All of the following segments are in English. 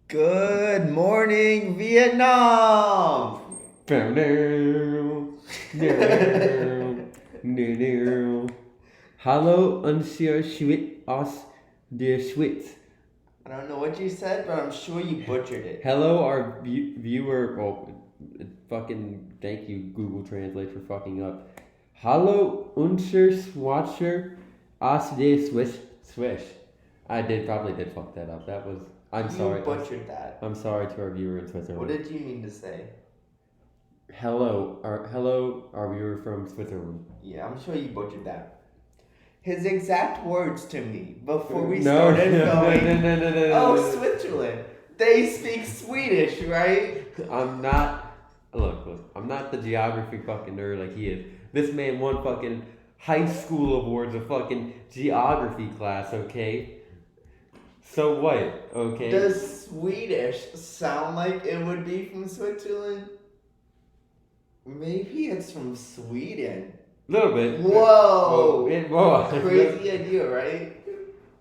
Good morning, Vietnam! Hallo, unser Schwit aus der Schweiz. I don't know what you said, but I'm sure you butchered it. Hello, our viewer. Oh, fucking thank you, Google Translate, for fucking up. Hallo, unser Schweizer aus der Swiss. Swish. I probably did fuck that up. That was. I'm sorry. You butchered that. I'm sorry to our viewer in Switzerland. What did you mean to say? Hello, our viewer from Switzerland. Yeah, I'm sure you butchered that. His exact words to me before we started going. No. Oh, Switzerland. They speak Swedish, right? I'm not. Look, I'm not the geography fucking nerd like he is. This man won fucking high school awards of fucking geography class, okay? So what, okay? Does Swedish sound like it would be from Switzerland? Maybe it's from Sweden. A little bit. Whoa! Whoa. Crazy idea, right?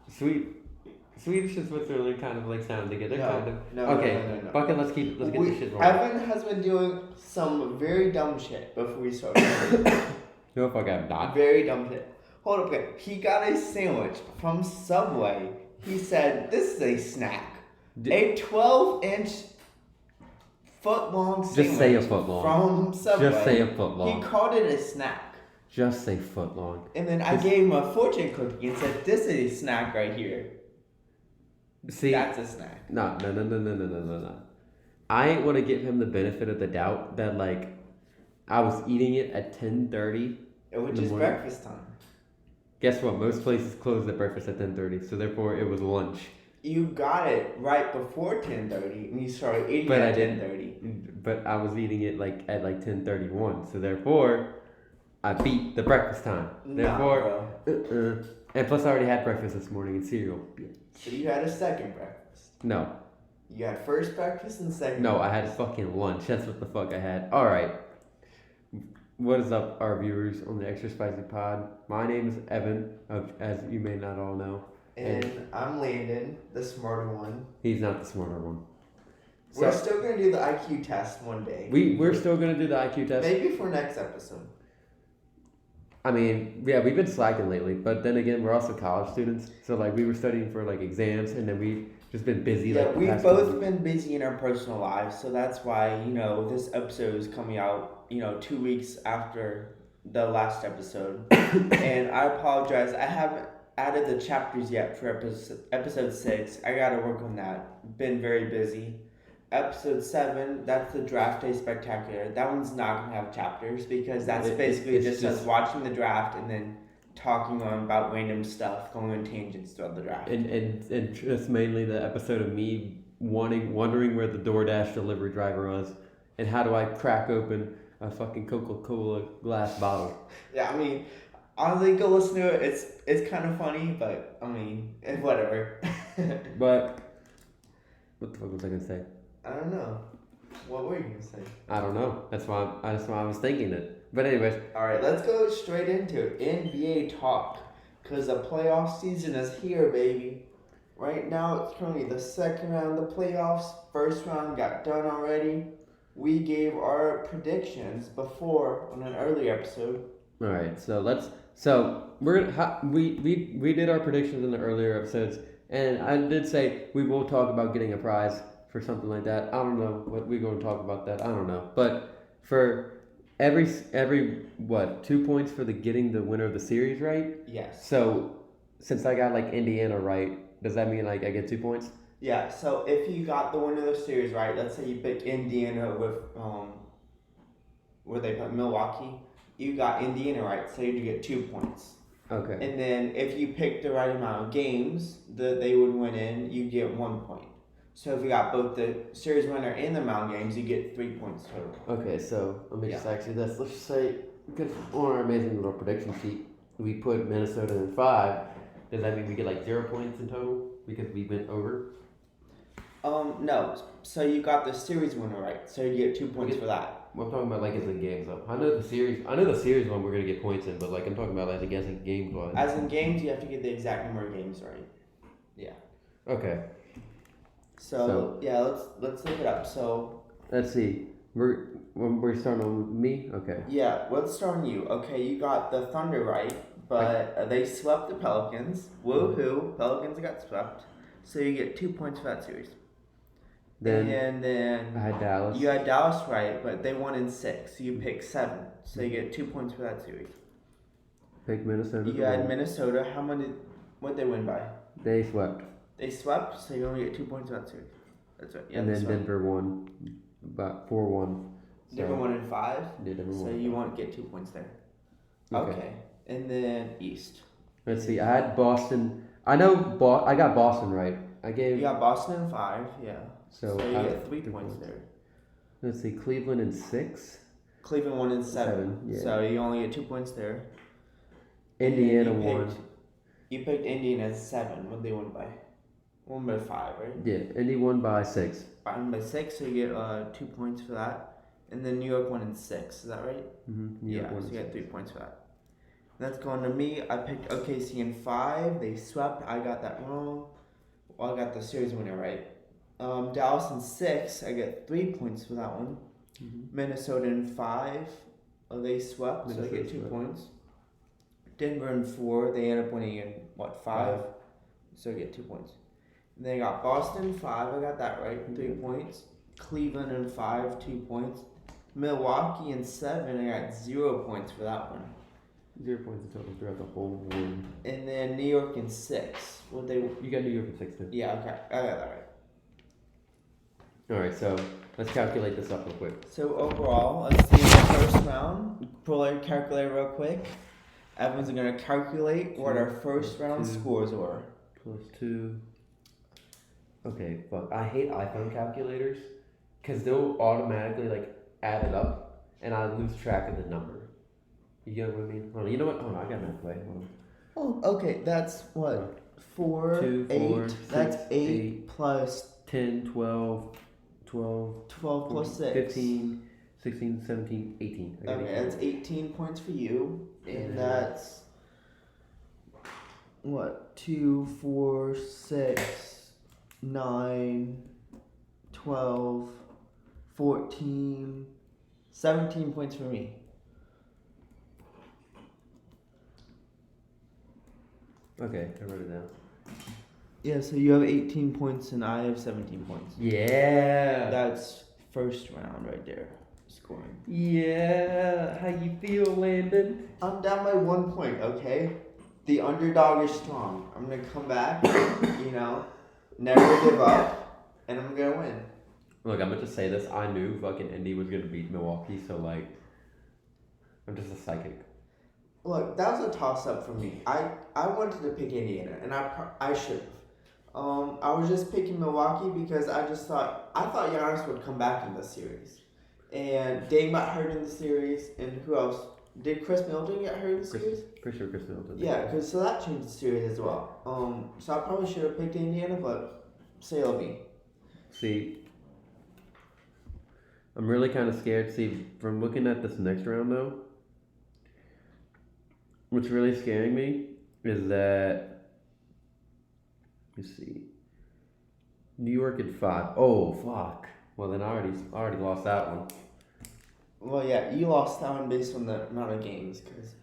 Swedish and Switzerland kind of like sound together, kind of. No. Fucking let's get this shit rolling. Evan has been doing some very dumb shit before we started. No, fuck, I'm not. Very dumb shit. Hold up, okay. He got a sandwich from Subway. He said, "This is a snack." A 12-inch foot-long sandwich. Just say a foot long. From Subway. Just say a foot long. He called it a snack. Just say foot long. And then I gave him a fortune cookie and said, "This is a snack right here." See, that's a snack. No. I want to give him the benefit of the doubt that like I was eating it at 10:30. Which is breakfast time. Guess what? Most places close at breakfast at 10:30, so therefore it was lunch. You got it right before 10:30, and you started eating at 10:30. But I was eating it like at like 10:31, so therefore I beat the breakfast time. Therefore, and plus I already had breakfast this morning and cereal. So you had a second breakfast. No. You had first breakfast and second. No, breakfast. I had fucking lunch. That's what the fuck I had. All right. What is up, our viewers on the Extra Spicy Pod? My name is Evan, as you may not all know. And I'm Landon, the smarter one. He's not the smarter one. We're still going to do the IQ test one day. We're still going to do the IQ test. Maybe for next episode. I mean, yeah, we've been slacking lately, but then again, we're also college students. So, like, we were studying for, like, exams, and then we've just been busy. Yeah, like, we've both been busy in our personal lives, so that's why, this episode is coming out, 2 weeks after the last episode. And I apologize, I haven't added the chapters yet for episode 6. I gotta work on that. Been very busy. Episode 7, that's the draft day spectacular. That one's not gonna have chapters because that's basically just us watching the draft and then talking on about random stuff, going on tangents throughout the draft. And just mainly the episode of me wondering where the DoorDash delivery driver was and how do I crack open a fucking Coca-Cola glass bottle. Yeah, I mean, honestly, go listen to it. It's kind of funny, but I mean, whatever. But what the fuck was I gonna say? I don't know. What were you gonna say? I don't know. That's why I was thinking it. But anyways. All right, let's go straight into it. NBA talk, cause the playoff season is here, baby. Right now, it's currently the second round of the playoffs. First round got done already. We gave our predictions before on an earlier episode. All right, so we're gonna we did our predictions in the earlier episodes, and I did say we will talk about getting a prize for something like that. I don't know what we're going to talk about that. I don't know, but for every 2 points for the getting the winner of the series right. Yes. So since I got like Indiana right, does that mean like I get 2 points? Yeah. So if you got the winner of the series right, let's say you picked Indiana with where they put Milwaukee. You got Indiana right, so you get 2 points. Okay. And then if you picked the right amount of games that they would win in, you get 1 point. So if you got both the series winner and the amount of games, you get 3 points total. Okay, so let me just actually let's just say because on our amazing little prediction sheet, we put Minnesota in 5. Does that mean we get like 0 points in total because we went over? No. So you got the series winner right, so you get 2 points for that. Well, I'm talking about like as in games though. I know the series one we're gonna get points in, but like I'm talking about like as in games wise. As in games, you have to get the exact number of games right. Yeah. Okay. So yeah, let's look it up. So let's see. We're starting on me. Okay. yeah, let's start on you. Okay, you got the Thunder right, but they swept the Pelicans. Woohoo! Pelicans got swept, so you get 2 points for that series. Then And then I had Dallas. you had Dallas right, but they won in 6. So you picked 7, so you get 2 points for that series. Picked Minnesota. You had Minnesota. How many? What they win by? They swept. They swept, so you only get 2 points for that series. That's right. Yeah, and then Denver won, about 4-1. So Denver won in 5. Yeah, Denver won. So you won't get 2 points there. Okay. And then East. Let's see. I had Boston. I know. I got Boston right. You got Boston in 5. Yeah. So you get 3 points there. Let's see. Cleveland in 6. Cleveland won in 7. Yeah. So you only get 2 points there. Indiana won. You picked Indiana as 7. What they won by? Won by 5, right? Yeah. Indy won by 6. Won by 6, so you get 2 points for that. And then New York won in 6. Is that right? Mm-hmm. Yeah. So you get 3 points for that. That's going to me. I picked OKC in 5. They swept. I got that wrong. Well, I got the series winner right. Dallas in 6. I get 3 points for that one. Mm-hmm. Minnesota in 5. They swept, so I get 2 points. Denver in 4. They end up winning in 5? So I get 2 points. And then I got Boston in 5. I got that right. 3 points. Cleveland in 5. 2 points. Milwaukee in 7. I got 0 points for that one. 0 points in total throughout the whole game. And then New York in 6. You got New York in 6 too. Yeah, okay. I got that right. Alright, so let's calculate this up real quick. So overall, let's see the first round. Pull our calculator real quick. Everyone's going to calculate what our first round scores were. +2. Okay, fuck. I hate iPhone calculators because they'll automatically add it up and I lose track of the number. You get what I mean? Hold on, you know what? Hold on, I got my play. Hold on. Oh, okay. That's what? 4, 2, 8. 4, 6, that's 8 plus 10, 12 plus 6. 15, 16, 17, 18. Okay, that's 18 points for you. And that's what? 2, 4, 6, 9, 12, 14, 17 points for me. Okay, I wrote it down. Yeah, so you have 18 points and I have 17 points. Yeah. That's first round right there. Scoring. Yeah. How you feel, Landon? I'm down by 1 point, okay? The underdog is strong. I'm going to come back, never give up, and I'm going to win. Look, I'm going to just say this. I knew fucking Indy was going to beat Milwaukee, so, I'm just a psychic. Look, that was a toss-up for me. I wanted to pick Indiana, and I should have. I was just picking Milwaukee because I thought Giannis would come back in this series. And Dame got hurt in the series, and who else? Did Chris Middleton get hurt in the series? Pretty sure Chris Middleton. Yeah, so that changed the series as well. So I probably should have picked Indiana, but say la vie. See, I'm really kind of scared. See, from looking at this next round, though, what's really scaring me is that, let me see, New York at 5. Oh, fuck. Well, then I already lost that one. Well, yeah, you lost that one based on the amount of games, because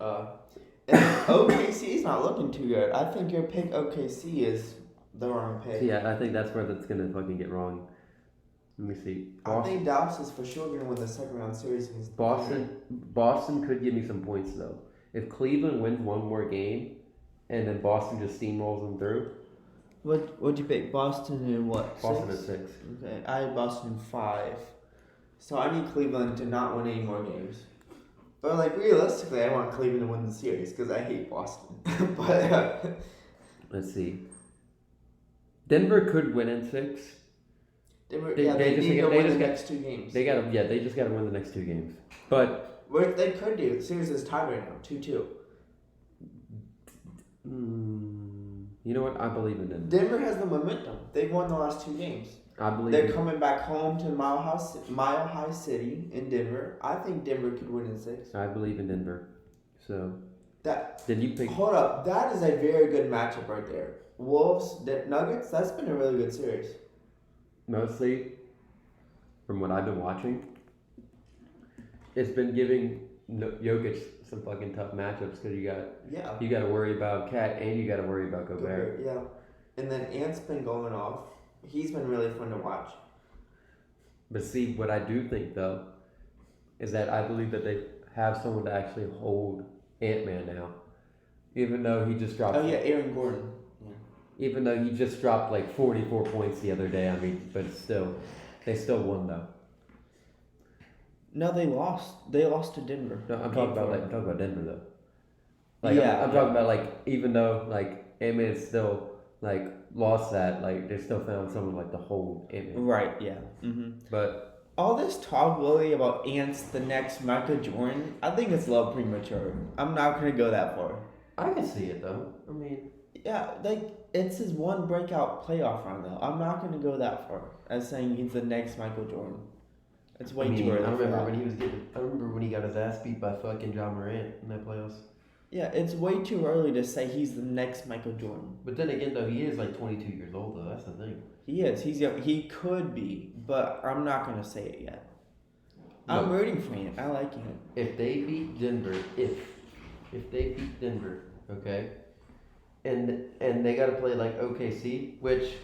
OKC is not looking too good. I think your pick OKC is the wrong pick. Yeah, I think that's where that's gonna fucking get wrong. Let me see. I think Dallas is for sure gonna win the second round series against Boston could give me some points though. If Cleveland wins one more game, and then Boston just steamrolls them through. What'd you pick? Boston in what? Boston at 6. Okay, I had Boston in 5. So I need Cleveland to not win any more games. But realistically, I want Cleveland to win the series because I hate Boston. But let's see. Denver could win in 6. They need to win the next 2 games. They just gotta win the next 2 games. But what they could do, the series is tied right now, 2-2. You know what? I believe in Denver. Denver has the momentum. They've won the last 2 games. I believe they're coming back home to Mile High City in Denver. I think Denver could win in 6. I believe in Denver. So then you pick. Hold up, that is a very good matchup right there. Wolves, Nuggets. That's been a really good series. mostly from what I've been watching, it's been giving Jokic some fucking tough matchups because you got to worry about Cat and you got to worry about Gobert. Yeah. And then Ant's been going off. He's been really fun to watch. But see, what I do think though is that I believe that they have someone to actually hold Ant-Man now, even though he just dropped. Oh yeah, Aaron Gordon. Yeah. Even though he just dropped like 44 points the other day. I mean, but still, they still won though. No, they lost. They lost to Denver. No, I'm talking about Denver though. Like, yeah, I'm talking about like even though like Ant-Man still like lost that, like they still found someone like to hold Ant-Man. Right. Yeah. But all this talk really about Ant's the next Michael Jordan, I think it's a little premature. I'm not gonna go that far. I can see it though. I mean, yeah, like it's his one breakout playoff run though. I'm not gonna go that far as saying he's the next Michael Jordan. It's way too early. I remember when he got his ass beat by fucking John Morant in that playoffs. Yeah, it's way too early to say he's the next Michael Jordan. But then again, though, he is like 22 years old, though. That's the thing. He is. He's young. He could be, but I'm not gonna say it yet. I'm rooting for him. I like him. If they beat Denver, if they beat Denver, okay, and they got to play like OKC, which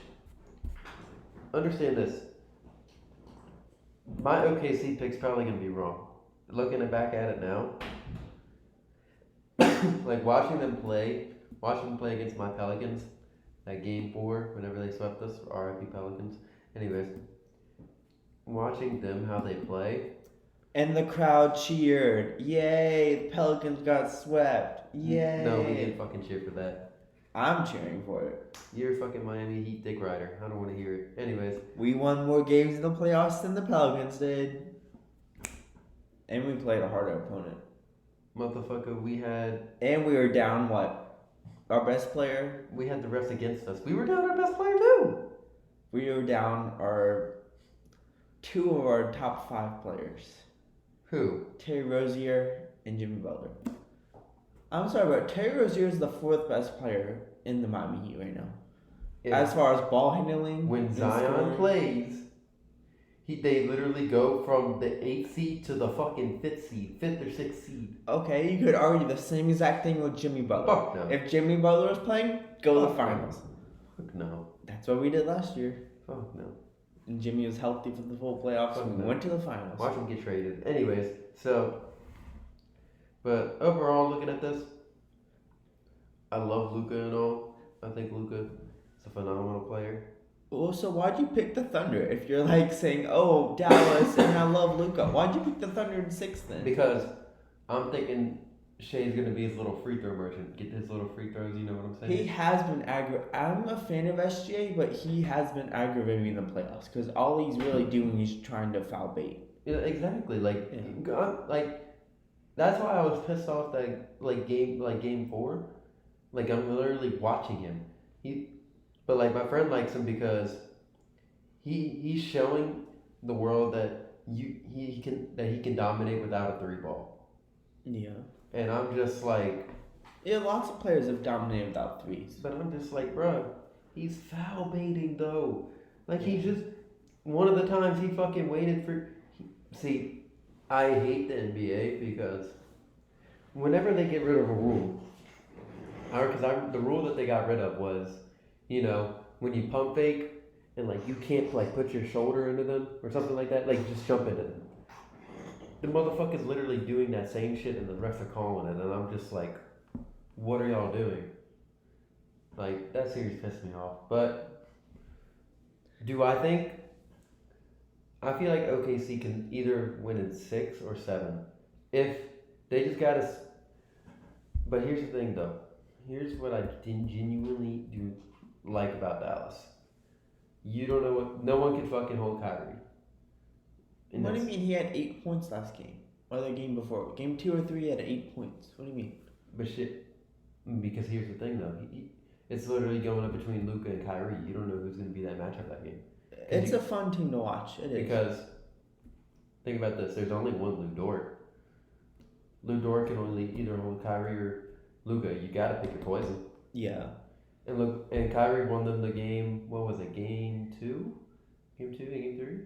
understand this. My OKC pick's probably gonna be wrong. Looking back at it now, like watching them play against my Pelicans, that game 4, whenever they swept us, RIP Pelicans. Anyways, watching them how they play. And the crowd cheered. Yay, the Pelicans got swept. Yay. No, we didn't fucking cheer for that. I'm cheering for it. You're a fucking Miami Heat dick rider. I don't want to hear it. Anyways. We won more games in the playoffs than the Pelicans did. And we played a harder opponent. Motherfucker, we had... And we were down, what? Our best player? We had the refs against us. We were down our best player, too. We were down our... 2 of our top 5 players. Who? Terry Rozier and Jimmy Butler. I'm sorry, but Terry Rozier is the 4th best player in the Miami Heat right now. Yeah. As far as ball handling. When Zion plays, they literally go from the 8th seed to the fucking 5th or 6th seed. Okay, you could argue the same exact thing with Jimmy Butler. Fuck no. If Jimmy Butler was playing, go to the finals. Fuck no. That's what we did last year. Fuck no. And Jimmy was healthy for the full playoffs and we went to the finals. Watch him get traded. Anyways, so... But overall, looking at this, I love Luka and all. I think Luka is a phenomenal player. Well, so why'd you pick the Thunder? If you're like saying, oh, Dallas and I love Luka, why'd you pick the Thunder in 6th then? Because I'm thinking Shea's going to be his little free throw merchant. Get his little free throws, you know what I'm saying? He has been I'm a fan of SGA, but he has been aggravating me in the playoffs because all he's really doing is trying to foul bait. Yeah, exactly. Like that's why I was pissed off that game 4. Like I'm literally watching him. But like my friend likes him because he's showing the world that he can dominate without a 3 ball. Yeah. And I'm just like, yeah, lots of players have dominated without 3s. But I'm just like, bro, he's foul baiting though. Like he just one of the times he fucking waited for. See, I hate the NBA because whenever they get rid of a rule, the rule that they got rid of was, you know, when you pump fake and like you can't like put your shoulder into them or something like that, like just jump into them. The motherfucker's literally doing that same shit and the refs are calling it, and I'm just like, what are y'all doing? Like that series pissed me off. But do I think? I feel like OKC can either win in 6 or 7 if they just got us. But here's the thing, though. Here's what I genuinely do like about Dallas. You don't know what. No one can fucking hold Kyrie. And what do you mean he had 8 points last game? Or the game before? Game 2 or 3 he had 8 points. What do you mean? But shit. Because here's the thing, though. It's literally going up between Luka and Kyrie. You don't know who's going to be that matchup that game. It's a fun team to watch. It is. Because, think about this. There's only one Lou Dort. Lou Dort can only either hold Kyrie or Luka. You got to pick your poison. Yeah. And Kyrie won them the game, what was it, game 2? Game 2 and Game 3?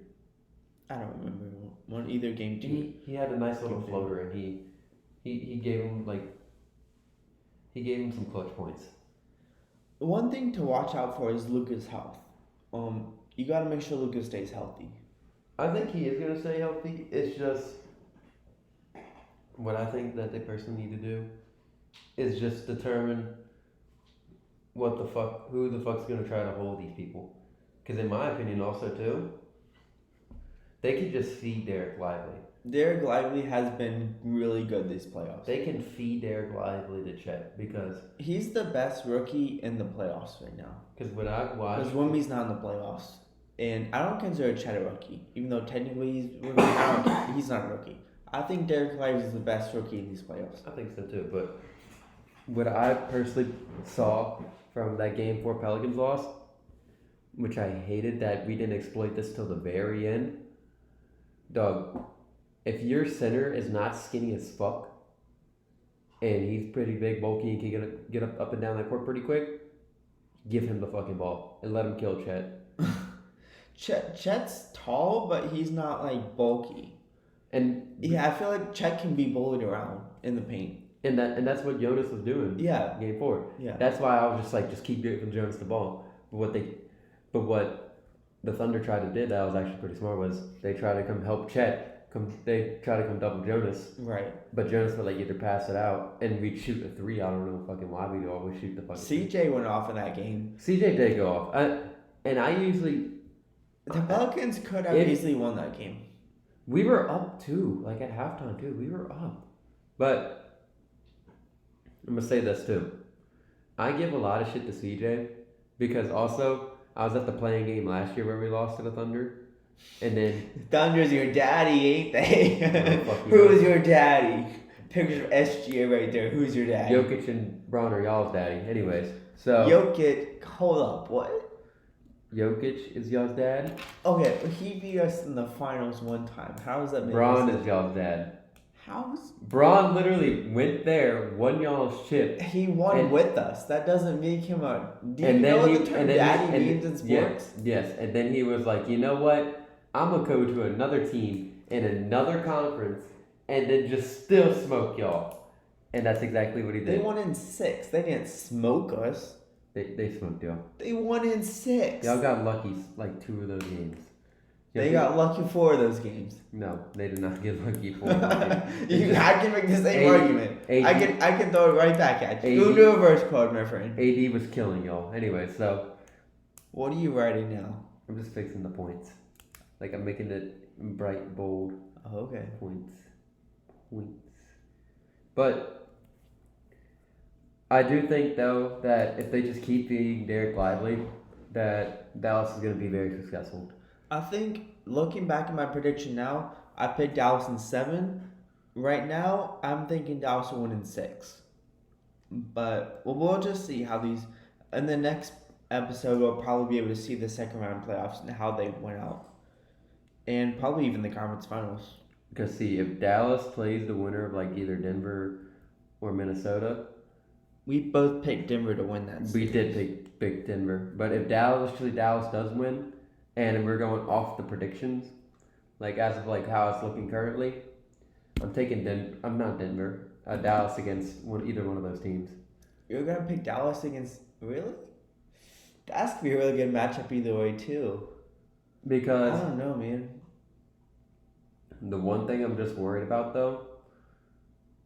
I don't remember one either game 2. He had a nice little Game three. floater, and he gave him some clutch points. One thing to watch out for is Luka's health. You got to make sure Luka stays healthy. I think he is going to stay healthy. It's just what I think that they personally need to do is just determine who the fuck's going to try to hold these people. Because in my opinion, also too, they could just feed Derek Lively. Derek Lively has been really good these playoffs. They can feed Derek Lively to Chet because he's the best rookie in the playoffs right now. Because when I watch, because Wemby's not in the playoffs, and I don't consider Chet a rookie, even though technically he's rookie. He's not a rookie. I think Derek Lively is the best rookie in these playoffs. I think so too. But what I personally saw from that Game 4 Pelicans loss, which I hated that we didn't exploit this till the very end. Dog, if your center is not skinny as fuck, and he's pretty big, bulky, and can get up and down that court pretty quick, give him the fucking ball and let him kill Chet. Chet's tall, but he's not like bulky. And yeah, I feel like Chet can be bullied around in the paint. And that's what Jonas was doing. Yeah. Game 4. Yeah. That's why I was just keep giving Jonas the ball. But what the Thunder tried to do that was actually pretty smart was they tried to come help Chet. They try to come double Jonas. Right. But Jonas would either pass it out and we'd shoot a 3. I don't know fucking why we'd always shoot the fucking. CJ went off in that game. CJ did go off. I usually. The Pelicans could have easily won that game. We were up too, at halftime too. We were up, but. I'm going to say this too. I give a lot of shit to CJ because also I was at the playing game last year where we lost to the Thunder. And then... Thunder's your daddy, ain't they? Who's your daddy? Picture of SGA right there. Who's your daddy? Jokic and Braun are y'all's daddy. Anyways, so... Jokic, hold up, what? Jokic is y'all's dad? Okay, he beat us in the finals one time. How does that make Braun sense? is y'all's dad. How's Braun literally went there, won y'all's chip. He won with us. That doesn't make him a. Do you and know then what the term daddy means in sports? Yes, and then he was like, you know what? I'm gonna go to another team in another conference, and then just still smoke y'all. And that's exactly what he did. They won in 6. They didn't smoke us. They smoked y'all. They won in 6. Y'all got lucky 2 of those games. They got lucky 4 of those games. No, they did not get lucky 4. I can make the same argument. I can throw it right back at you. Go to a reverse card, my friend. AD was killing y'all. Anyway, so what are you writing now? I'm just fixing the points. I'm making it bright, bold. Oh, okay. Points. But I do think though that if they just keep being Derek Lively, that Dallas is going to be very successful. I think, looking back at my prediction now, I picked Dallas in 7. Right now, I'm thinking Dallas will win in 6. But we'll just see how these... In the next episode, we'll probably be able to see the second round playoffs and how they went out. And probably even the conference finals. Because see, if Dallas plays the winner of either Denver or Minnesota... We both picked Denver to win that series. We did pick Denver. But if Dallas does win... And we're going off the predictions, as of how it's looking currently. I'm taking Dallas against either one of those teams. You're gonna pick Dallas against really? That's gonna be a really good matchup either way too. Because I don't know, man. The one thing I'm just worried about though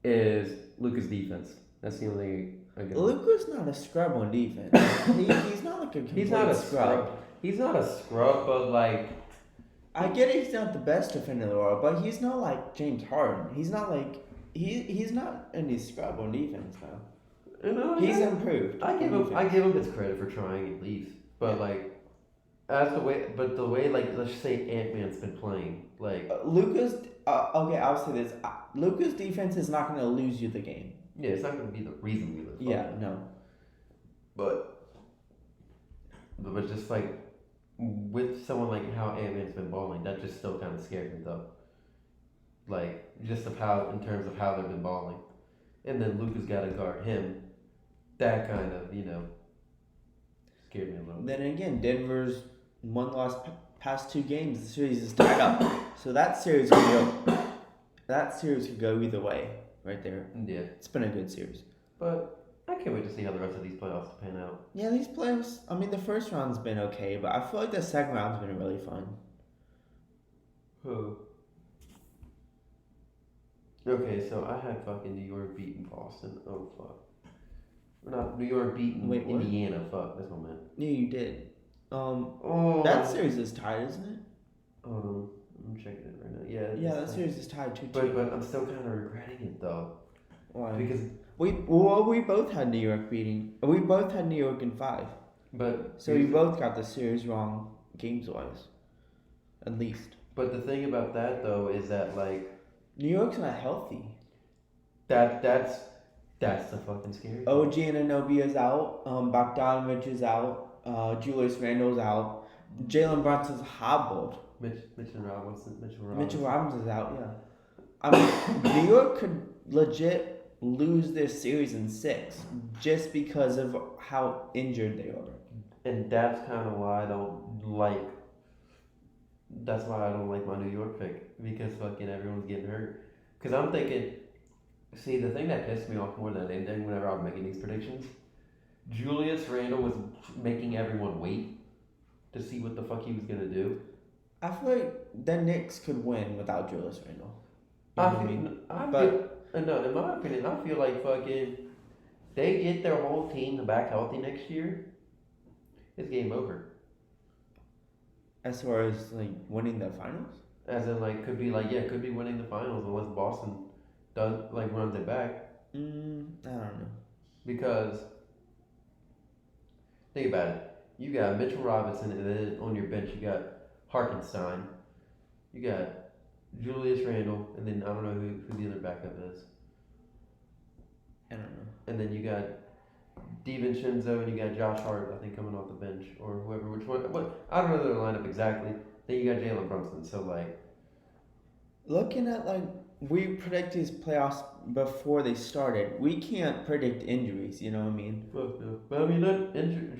is Luka's defense. That's the only thing I get. Luka's not a scrub on defense. He's not a complete He's not a scrub. He's not a scrub, but I get it. He's not the best defender in the world, but he's not like James Harden. He's not he's not any scrub on defense now. He's improved. I give him his credit for trying at least, but the way let's just say Ant-Man's been playing Luka's okay. I'll say this: Luka's defense is not going to lose you the game. Yeah, it's not going to be the reason we lose. Yeah, no. But just with someone how Ant-Man's been balling, that just still kind of scares me though. Just in terms of how they've been balling, and then Luka's got to guard him. That kind of scared me a little. Then again, Denver's one loss past 2 games, the series is tied up. So that series could go. That series could go either way, right there. Yeah. It's been a good series. But I can't wait to see how the rest of these playoffs pan out. Yeah, these playoffs. I mean, the first round's been okay, but I feel like the second round's been really fun. Who? Okay, so I had fucking New York beating Boston. Oh fuck. Not New York beating Indiana. Fuck, that's what I meant. Yeah, you did. Oh. That series is tied, isn't it? I'm checking it right now. Yeah. Yeah, that series is tied 2-2. But I'm still kind of regretting it though. Why? Because we both had New York beating. We both had New York in 5. But so you both got the series wrong, games wise, at least. But the thing about that though is that like New York's not healthy. That's the fucking scary. OG Anunoby is out. Bogdanovich is out. Julius Randle's out. Jalen Brunson's hobbled. Mitchell Robinson is out. Yeah. I mean, New York could legit lose their series in 6 just because of how injured they are. And that's kind of why I don't like. That's why I don't like my New York pick, because fucking everyone's getting hurt. Because I'm thinking, see, the thing that pissed me off more than anything whenever I was making these predictions, Julius Randle was making everyone wait to see what the fuck he was gonna do. I feel like the Knicks could win without Julius Randle. No, in my opinion, I feel like fucking they get their whole team back healthy next year, it's game over. As far as like winning the finals? As in like could be winning the finals unless Boston does like runs it back. I don't know. Because think about it. You got Mitchell Robinson, and then on your bench you got Hartenstein. You got Julius Randle, and then I don't know who the other backup is. I don't know. And then you got DiVincenzo, and you got Josh Hart, I think, coming off the bench, or whoever. Which one? What? I don't know their lineup exactly. Then you got Jalen Brunson. So like, looking at like we predict these playoffs before they started. We can't predict injuries. You know what I mean? Fuck no. But I mean,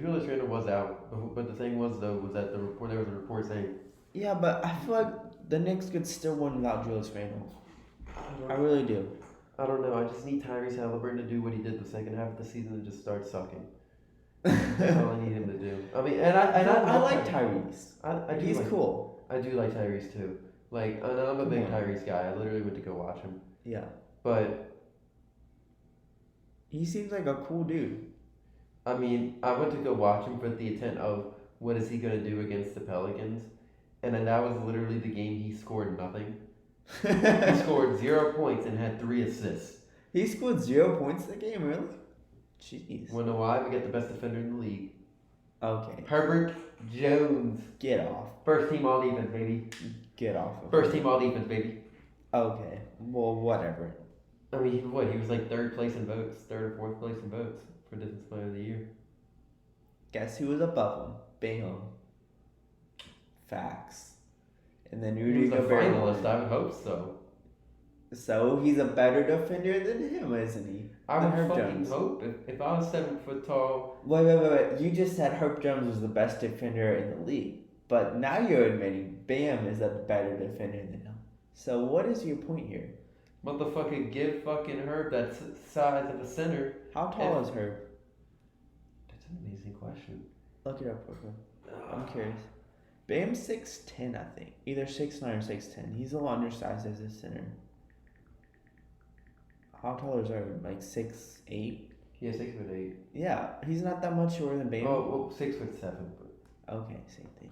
Julius Randle was out. But the thing was though was that there was a report saying. Yeah, but I feel like the Knicks could still win without Julius Randle. I really do. I don't know. I just need Tyrese Halliburton to do what he did the second half of the season and just start sucking. That's all I need him to do. I mean, I like Tyrese. He's cool. I do like Tyrese too. Like, and I'm a big Tyrese guy. I literally went to go watch him. Yeah. But he seems like a cool dude. I mean, I went to go watch him for the intent of what is he gonna do against the Pelicans, and then that was literally the game he scored nothing. He scored 0 points and had 3 assists. He scored 0 points in the game, really? Jeez. Wanna know why? We got the best defender in the league. Okay. Herbert Jones. Get off. First team all defense, baby. Get off. First team all defense, baby. Okay. Well, whatever. I mean, what? He was like third or fourth place in votes for Defensive Player of the Year. Guess who was above him? Bam. Facts. And then He was a finalist. I would hope so. So he's a better defender than him, isn't he? I would fucking hope. If I was 7 foot tall. Wait. You just said Herb Jones was the best defender in the league. But now you're admitting Bam is a better defender than him. So what is your point here? Motherfucker, give fucking Herb that size of a center. How tall is Herb? That's an amazing question. Look it up real quick. I'm curious. Bam's 6'10", I think. Either 6'9" or 6'10". He's a little undersized as a center. How tall is Herb? Like 6'8"? Yeah, 6'8". Yeah, he's not that much shorter than Bam. Oh, well, 6'7". But okay, same thing.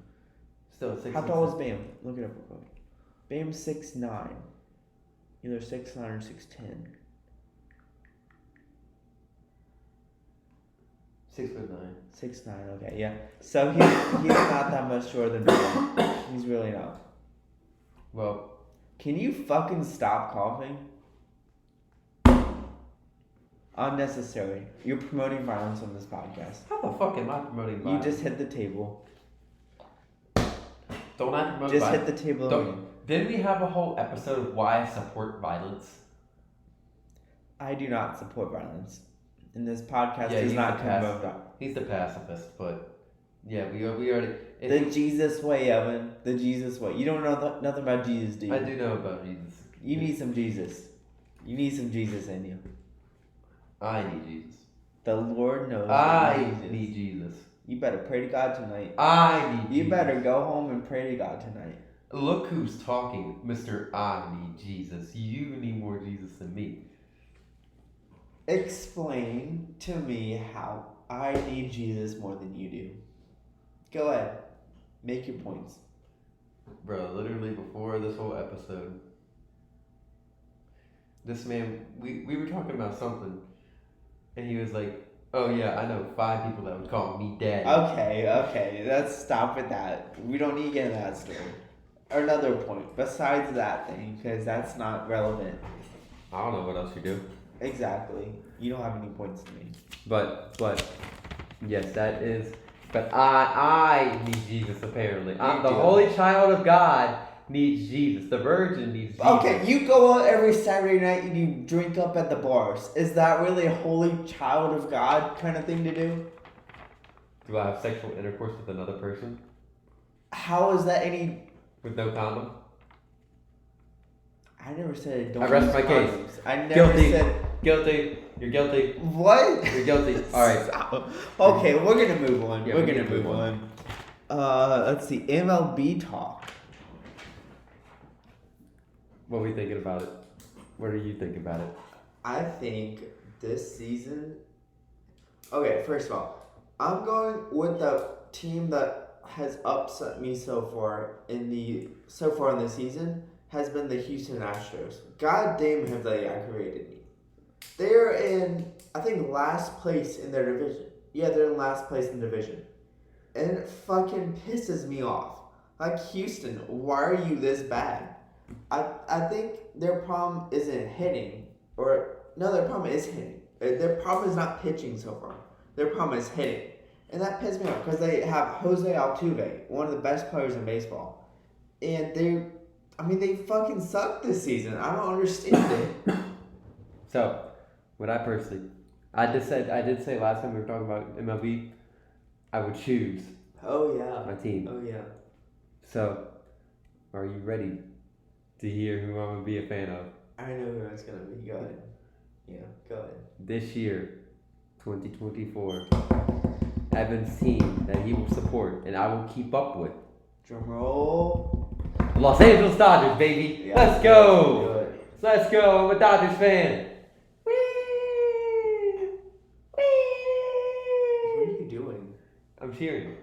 Still 6. How tall is Bam? Look it up real quick. Bam's 6'9". Either 6'9" or 6'10". 6'9". 6'9", okay, yeah. So he's not that much shorter than Bam. He's really not. Well, can you fucking stop coughing? Unnecessary. You're promoting violence on this podcast. How the fuck am I promoting violence? You just hit the table. Don't I promote just violence? Hit the table again. Didn't we have a whole episode of why I support violence? I do not support violence. And this podcast does not promote that. He's the pacifist, but yeah, we already. The Jesus way, Evan. The Jesus way. You don't know nothing about Jesus, do you? I do know about Jesus. You need some Jesus. You need some Jesus in you. I need Jesus. The Lord knows. I need Jesus. You better pray to God tonight. I need You Jesus. better go home and pray to God tonight. Look who's talking, Mr. I need Jesus. You need more Jesus than me. Explain to me how I need Jesus more than you do. Go ahead. Make your points. Bro, literally before this whole episode, this man, we were talking about something, and he was like, oh yeah, I know 5 people that would call me daddy. Okay. Let's stop with that. We don't need to get into that story. Another point besides that thing, because that's not relevant. I don't know what else you do. Exactly. You don't have any points to me. But yes, that is. But I need Jesus apparently. The Holy Child of God needs Jesus. The Virgin needs Jesus. Okay, you go out every Saturday night and you drink up at the bars. Is that really a holy child of God kind of thing to do? Do I have sexual intercourse with another person How is that any? with no condom? I never said don't. I rest use my case. condoms. I never Guilty. said. Guilty. You're guilty. What? You're guilty. All right. Okay, we're gonna move on. Yeah, we're we gonna can move move on. Let's see. MLB talk. What are we thinking about it? What are you thinking about it? I think this season. Okay, first of all, I'm going with the team that has upset me so far in the season has been the Houston Astros. God damn have they aggravated me. They're in, I think, last place in their division. Yeah, they're in last place in the division. And it fucking pisses me off. Like, Houston, why are you this bad? I think their problem isn't hitting. Their problem is hitting. Their problem is not pitching so far. Their problem is hitting. And that pisses me off because they have Jose Altuve, one of the best players in baseball. And they fucking suck this season. I don't understand it. So, what I did say last time we were talking about MLB, I would choose Oh, yeah. my team. Oh, yeah. So, are you ready to hear who I'm gonna be a fan of? I know who it's going to be. Go ahead. Yeah, go ahead. This year, 2024, Evan's team that he will support and I will keep up with. Drum roll. Los Angeles Dodgers, baby. Yeah, Let's go. Good. Let's go. I'm a Dodgers fan. What are you doing? I'm cheering.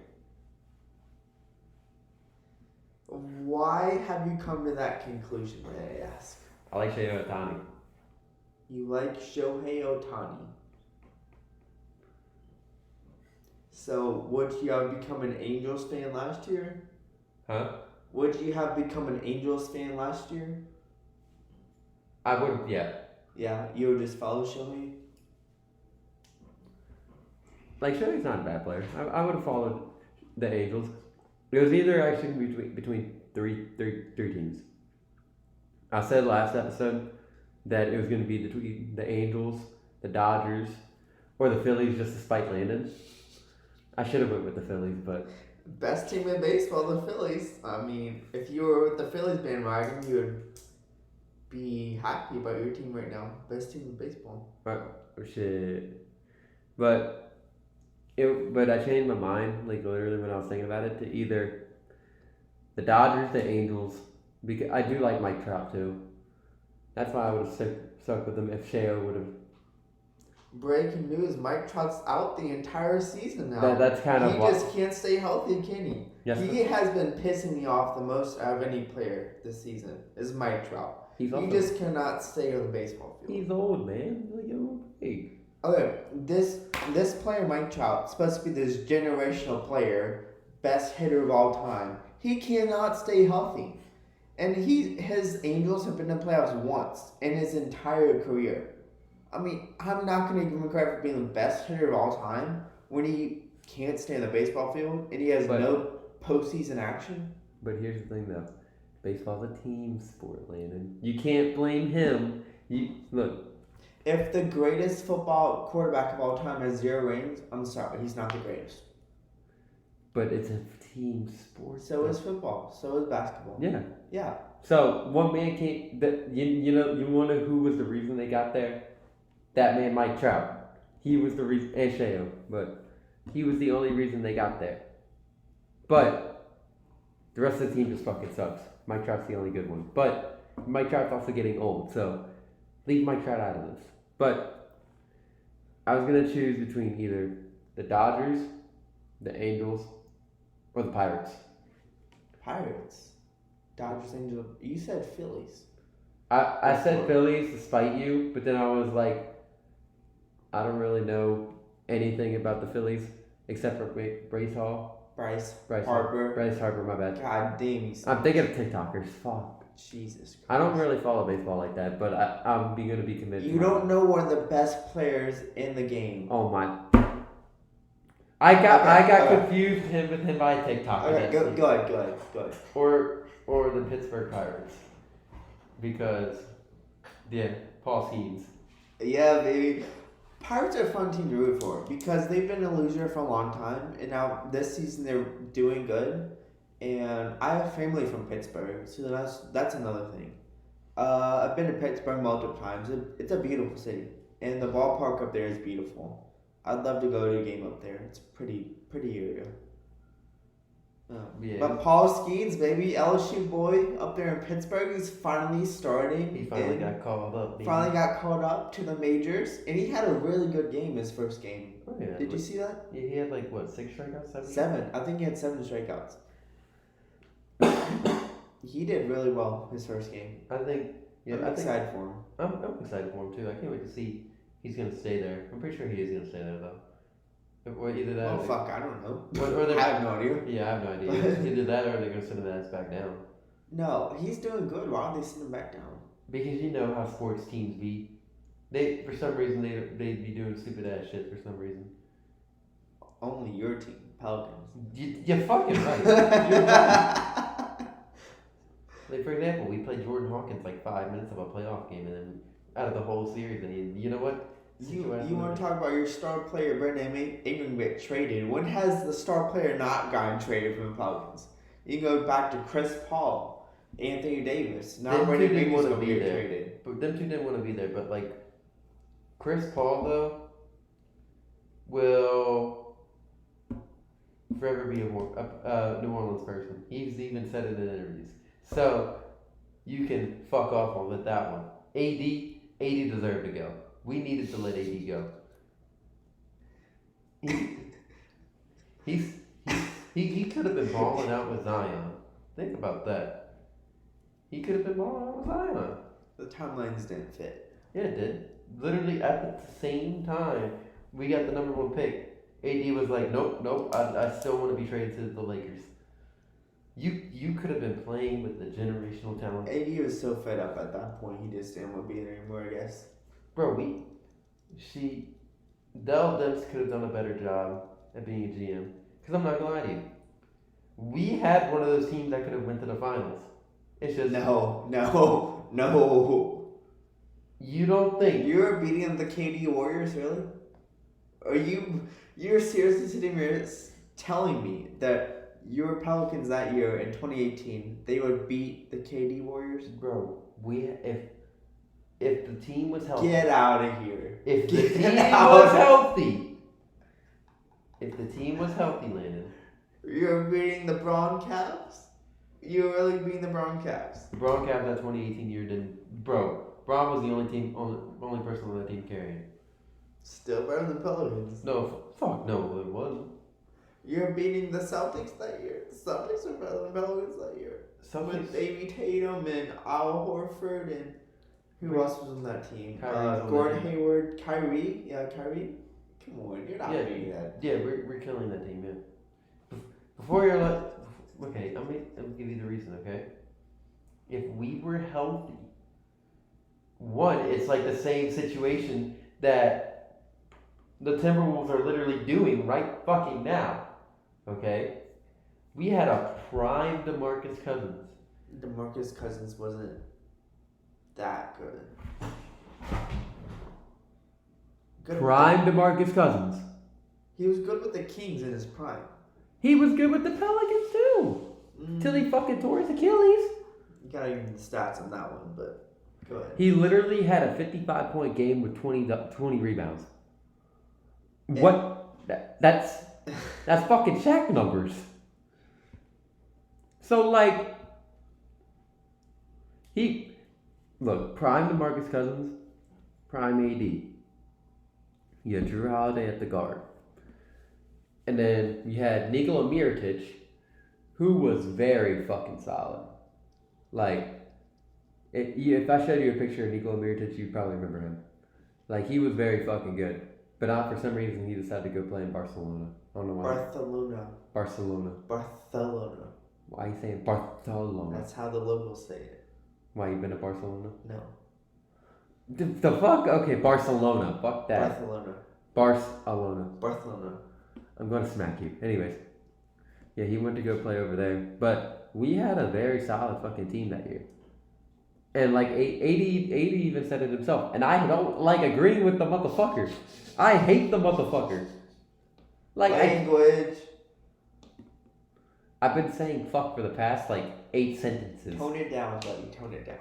Why have you come to that conclusion, may I ask? I like Shohei Ohtani. You like Shohei Ohtani. So, would you have become an Angels fan last year? Huh? Would you have become an Angels fan last year? I would, yeah. Yeah, you would just follow Shohei? Like, Shohei's not a bad player. I would have followed the Angels. It was either actually between three teams. I said last episode that it was going to be between the Angels, the Dodgers, or the Phillies just to spite Landon. I should have went with the Phillies, but... Best team in baseball, the Phillies. I mean, if you were with the Phillies bandwagon, you would be happy about your team right now. Best team in baseball. Oh, shit. But I changed my mind, like, literally when I was thinking about it, to either the Dodgers, the Angels, because I do like Mike Trout, too. That's why I would have stuck with him if Sheo would have... Breaking news, Mike Trout's out the entire season now. That's kind of He what... just can't stay healthy, can he? Yes, He has been pissing me off the most out of any player this season, is Mike Trout. He's He just cannot stay on the baseball field. He's old, man. Like, hey. Okay, this player, Mike Trout, supposed to be this generational player, best hitter of all time. He cannot stay healthy. And his Angels have been in the playoffs once in his entire career. I mean, I'm not going to give him credit for being the best hitter of all time when he can't stay on the baseball field and he has no postseason action. But here's the thing, though. Baseball's a team sport, Landon. You can't blame him. Look. If the greatest football quarterback of all time has 0 rings, I'm sorry, he's not the greatest. But it's a team sport. So is football. So is basketball. Yeah. Yeah. So one man can't. You want to know who was the reason they got there? That man, Mike Trout. He was the reason, and Sheo, but he was the only reason they got there. But the rest of the team just fucking sucks. Mike Trout's the only good one. But Mike Trout's also getting old, so leave Mike Trout out of this. But I was gonna choose between either the Dodgers, the Angels, or the Pirates. Pirates. Dodgers, Angels. You said Phillies. I said Phillies to spite you, but then I was like, I don't really know anything about the Phillies except for Bryce Hall. Bryce Harper. Bryce Harper, my bad. God damn. I'm thinking of TikTokers. Fuck. Jesus Christ. I don't really follow baseball like that, but I'm going to be committed. You don't know one of the best players in the game. Oh my. I got confused with him by TikTok. Okay, go ahead. Or the Pittsburgh Pirates. Because, yeah, Paul Skeens. Yeah, baby. Pirates are a fun team to root for because they've been a loser for a long time, and now this season they're doing good. And I have family from Pittsburgh, so that's another thing. I've been to Pittsburgh multiple times. It's a beautiful city, and the ballpark up there is beautiful. I'd love to go to a game up there. It's a pretty area. Yeah. But Paul Skeens, baby, LSU boy up there in Pittsburgh is finally starting. He finally got called up. Finally got called up to the majors, and he had a really good game his first game. Oh, yeah. Did you see that? Yeah, he had like, what, 6 strikeouts? 7. I think he had 7 strikeouts. He did really well his first game. I think. Yeah, I'm excited for him. I'm excited for him too. I can't wait to see he's gonna stay there. I'm pretty sure he is gonna stay there though. Or either that. Oh or fuck, I don't know. Or I have no idea. Yeah, I have no idea. Either that or they're gonna send him ass back down. No, he's doing good. Why don't they send him back down? Because you know how sports teams be. They for some reason they be doing stupid ass shit for some reason. Only your team, Pelicans. You're fucking right. You're right. Like for example, we played Jordan Hawkins like 5 minutes of a playoff game, and then out of the whole series, and you know what? You want to talk about your star player, Brandon Ingram, get traded? When has the star player not gotten traded from the Pelicans? You can go back to Chris Paul, Anthony Davis. Now Brandon Ingram's going to be traded. But them two didn't want to be there. But like Chris Paul though will forever be a New Orleans person. He's even said it in interviews. So you can fuck off on with that one. AD deserved to go. We needed to let AD go. He could have been balling out with Zion. Think about that. He could have been balling out with Zion. The timelines didn't fit. Yeah, it did. Literally at the same time we got the number 1 pick. AD was like, nope. I still want to be traded to the Lakers. You could have been playing with the generational talent. AD was so fed up at that point. He just didn't want to be there anymore, I guess. Bro, Dell Demps could have done a better job at being a GM. Because I'm not going to lie to you. We had one of those teams that could have went to the finals. It's just... No. You don't think... You're beating the KD Warriors, really? Are you're seriously sitting here telling me that your Pelicans that year in 2018, they would beat the KD Warriors? Bro, if the team was healthy... Get out of here. If the team was healthy... If the team was healthy, Landon... You're beating the Braun Cavs? You're really beating the Braun Cavs? The Braun Cavs that 2018 year didn't... Bro, Braun was the only person on that team carrying. Still better than Pelicans. No, fuck no, it wasn't. You're beating the Celtics that year. The Celtics are better than Pelicans that year. With Davey Tatum and Al Horford and who else was on that team? Gordon Hayward, Kyrie. Yeah, Kyrie. Come on, you're not beating that. Yeah, we're killing that team, yeah. Before you're like, okay, I'm gonna give you the reason, okay? If we were healthy, one, it's like the same situation that the Timberwolves are literally doing right fucking now. Okay? We had a prime DeMarcus Cousins. DeMarcus Cousins wasn't that good. Prime DeMarcus Cousins. He was good with the Kings in his prime. He was good with the Pelicans too. Till he fucking tore his Achilles. You gotta give me the stats on that one, but go ahead. He literally had a 55-point game with 20 rebounds. Yeah. What? That's fucking Shaq numbers. So like, prime DeMarcus Cousins, prime AD. You had Drew Holiday at the guard, and then you had Nikola Mirotic, who was very fucking solid. Like, if I showed you a picture of Nikola Mirotic, you'd probably remember him. Like, he was very fucking good. But for some reason, he decided to go play in Barcelona. I don't know why. Barcelona. Why are you saying Barcelona? That's how the locals say it. Why, you been to Barcelona? No. The fuck? Okay, Barcelona. Fuck that. Barcelona. I'm going to smack you. Anyways. Yeah, he went to go play over there. But we had a very solid fucking team that year. And like 80 even said it himself. And I don't like agreeing with the motherfucker. I hate the motherfucker. Like Language. I've been saying fuck for the past like 8 sentences. Tone it down, buddy. Tone it down.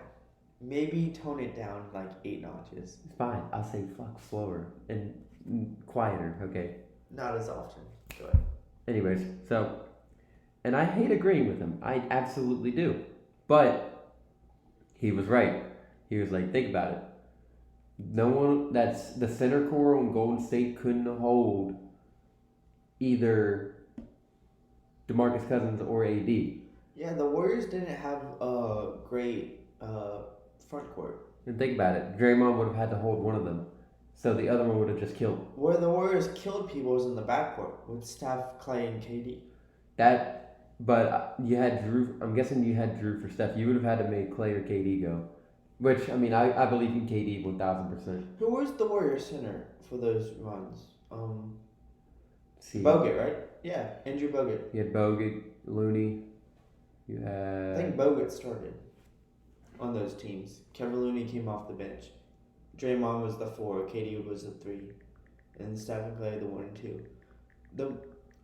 Maybe tone it down like 8 notches. It's fine. I'll say fuck slower and quieter, okay? Not as often. Go ahead. Anyways, so, and I hate agreeing with him. I absolutely do. But he was right. He was like, think about it. No one, that's the center core on Golden State couldn't hold either DeMarcus Cousins or AD. Yeah, the Warriors didn't have a great front court. And think about it. Draymond would have had to hold one of them. So the other one would have just killed. Where the Warriors killed people was in the backcourt with Steph, Clay, and KD. But you had Drew. I'm guessing you had Drew for Steph. You would have had to make Clay or KD go. Which, I mean, I believe in KD 1,000%. Who was the Warriors center for those runs? See. Bogut, right? Yeah, Andrew Bogut. You had Bogut, Looney. You had. I think Bogut started on those teams. Kevin Looney came off the bench. Draymond was the 4, KD was the 3, and Steph and Clay the 1 and 2. The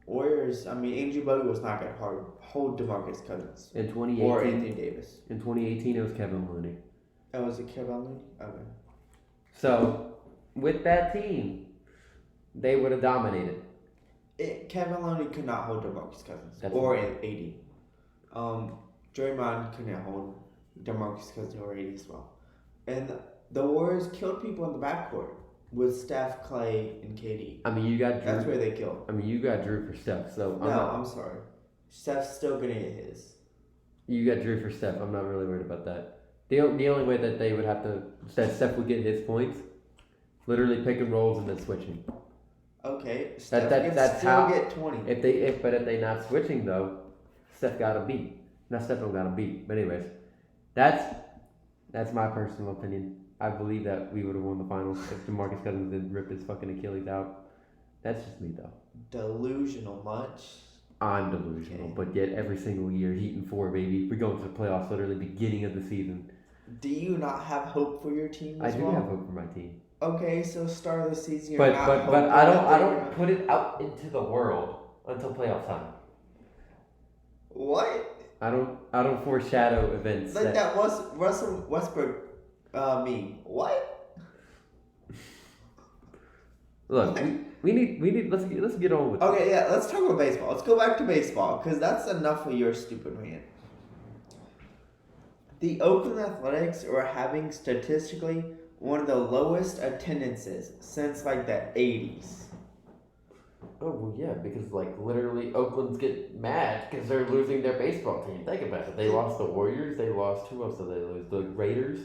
Warriors, I mean, Andrew Bogut was not going to hold DeMarcus Cousins. In 2018. Or Anthony Davis. In 2018, it was Kevin Looney. Oh, was it Kevin Looney? Okay. So, with that team, they would have dominated. Kevin Looney could not hold DeMarcus Cousins. That's or AD. Draymond couldn't hold DeMarcus Cousins or AD as well. And the Warriors killed people in the backcourt with Steph, Clay, and KD. I mean, you got Drew. That's where they killed. I mean, you got Drew for Steph, so I'm sorry. Steph's still gonna get his. You got Drew for Steph. I'm not really worried about that. The only way that they would have to, that Steph would get his points, literally pick and rolls and then switching. Okay, Steph that's still how, get 20. If they not switching though, Steph got a beat. Not Steph don't got a beat. But anyways, that's my personal opinion. I believe that we would have won the finals if DeMarcus Cousins didn't rip his fucking Achilles out. That's just me though. Delusional much? I'm delusional, but yet every single year, Heat and 4, baby. We go into the playoffs literally beginning of the season. Do you not have hope for your team as well? I do have hope for my team. Okay, so start of the season. But I don't put it out into the world until playoff time. What? I don't foreshadow events. Like that was Russell Westbrook meme. What? Look, we need let's get on with it. Okay, yeah, let's talk about baseball. Let's go back to baseball because that's enough of your stupid rant. The Oakland Athletics are having statistically one of the lowest attendances since like the 80s. Oh well, yeah, because like literally Oakland's get mad because they're losing their baseball team. Think about it. They lost the Warriors. They lost who else did they lose? The Raiders.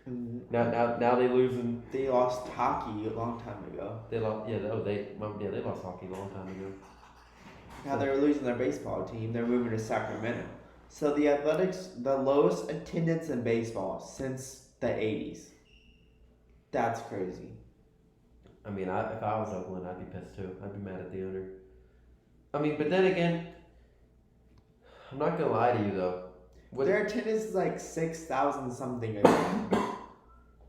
Mm-hmm. Now they losing. They lost hockey a long time ago. They lost. Yeah, they lost hockey a long time ago. Now they're losing their baseball team. They're moving to Sacramento. So the Athletics, the lowest attendance in baseball since the 80s. That's crazy. I mean, if I was Oakland, I'd be pissed too. I'd be mad at the owner. I mean, but then again, I'm not gonna lie to you though. Their attendance is like 6,000 something a game.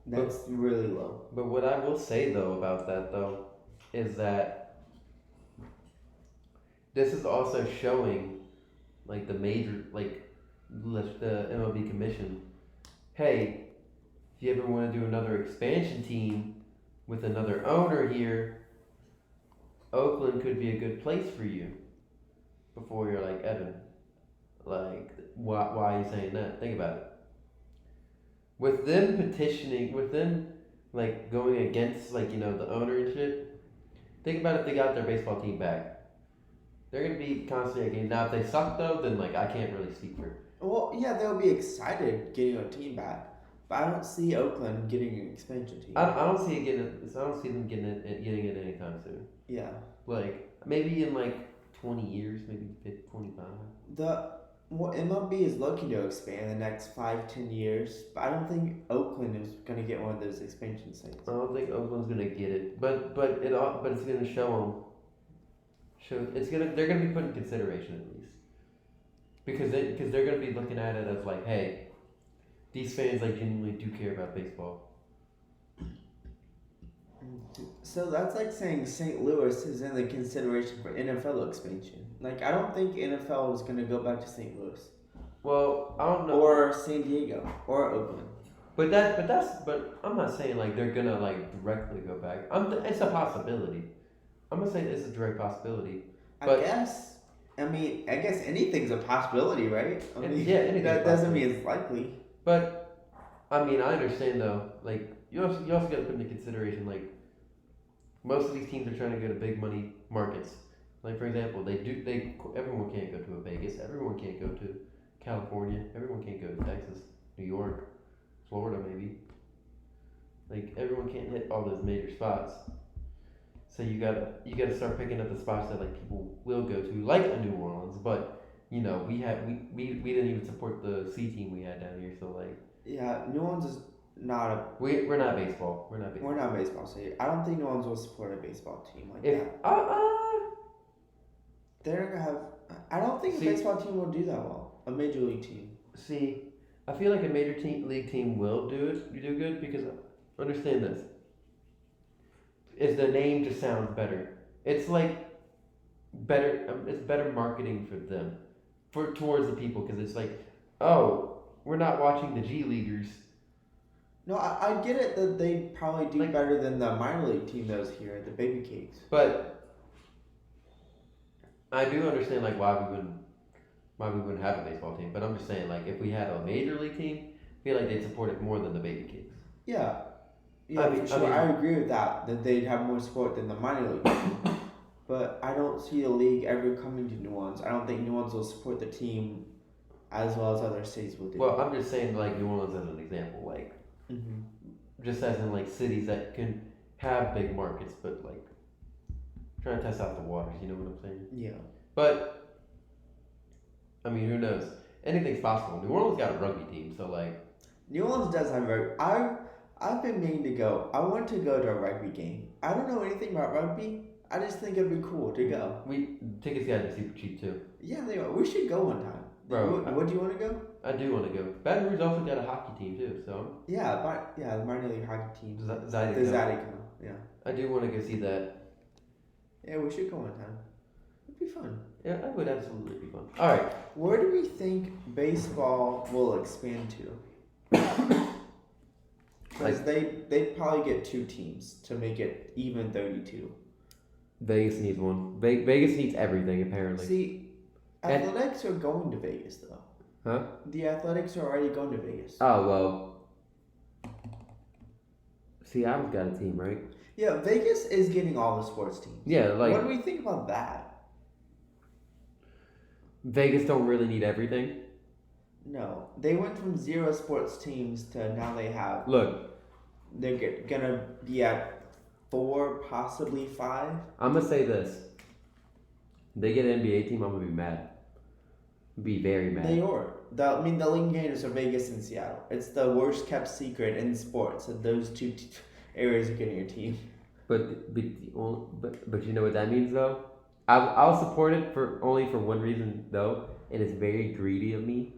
That's really low. But what I will say though about that though is that this is also showing like the major the MLB commission. Hey, if you ever want to do another expansion team with another owner here, Oakland could be a good place for you. Before you're like Evan, like why are you saying that? Think about it. With them petitioning, with them like going against the owner and shit. Think about if they got their baseball team back. They're gonna be constantly at games. Now if they suck though, then I can't really speak for. Well, yeah, they'll be excited getting a team back, but I don't see Oakland getting an expansion team. I don't see it getting. I don't see them getting it anytime soon. Yeah. Like maybe in 20 years, maybe 25. MLB is looking to expand in the next 5-10 years, but I don't think Oakland is going to get one of those expansion sites. I don't think Oakland's gonna get it, but it's gonna show them. They're gonna be put in consideration at least, because they're gonna be looking at it as like, hey, these fans genuinely do care about baseball. So that's like saying St. Louis is in the consideration for NFL expansion. I don't think NFL is going to go back to St. Louis. Well, I don't know. Or San Diego or Oakland. But I'm not saying they're gonna directly go back. It's a possibility. I'm gonna say it's a direct possibility. I guess anything's a possibility, right? Anything's that doesn't mean it's likely. But I understand though. You also got to put into consideration most of these teams are trying to go to big money markets. For example, everyone can't go to a Vegas. Everyone can't go to California. Everyone can't go to Texas, New York, Florida maybe. Everyone can't hit all those major spots. So you gotta start picking up the spots that people will go to, like a New Orleans. But we didn't even support the C team we had down here. So yeah, New Orleans is not a. We're not baseball. We're not baseball. We're not baseball. So I don't think New Orleans will support a baseball team like if, that. They're gonna have. I don't think a baseball team will do that well. A major league team. See, I feel like a major league team will do good because understand this. Is the name just sounds better? It's better. It's better marketing for them, towards the people, because it's oh, we're not watching the G Leaguers. No, I get it that they probably do better than the minor league team does here, the Baby Cakes. But I do understand why we wouldn't have a baseball team. But I'm just saying if we had a major league team, I feel like they'd support it more than the Baby Cakes. Yeah. Yeah, for sure. I agree with that they'd have more support than the minor league team. But I don't see the league ever coming to New Orleans. I don't think New Orleans will support the team as well as other states will do. Well, I'm just saying New Orleans as an example, just as in cities that can have big markets, but trying to test out the waters. You know what I'm saying? Yeah. But who knows? Anything's possible. New Orleans got a rugby team, so New Orleans does have rugby. I've been meaning to go. I want to go to a rugby game. I don't know anything about rugby. I just think it'd be cool to go. Tickets gotta be super cheap too. Yeah, they are. We should go one time. Bro, what do you want to go? I do want to go. Baton Rouge also got a hockey team too, so. Yeah, the minor league hockey team. Zydeco. The Zydeco, yeah. I do want to go see that. Yeah, we should go one time. It'd be fun. Yeah, that would absolutely be fun. All right. Where do we think baseball will expand to? Because they'd probably get 2 teams to make it even 32. Vegas needs one. Vegas needs everything, apparently. See, Athletics are going to Vegas, though. Huh? The Athletics are already going to Vegas. Oh, well. Seattle's got a team, right? Yeah, Vegas is getting all the sports teams. Yeah, What do we think about that? Vegas don't really need everything. No. They went from 0 sports teams to now they have... Look. They're gonna be at 4, possibly 5. I'm gonna say this. They get an NBA team, I'm gonna be mad. Be very mad. They are. The Lincoln Gators are Vegas and Seattle. It's the worst kept secret in sports that those 2 areas are getting your team. But you know what that means though? I'll support it only for one reason though. It is very greedy of me.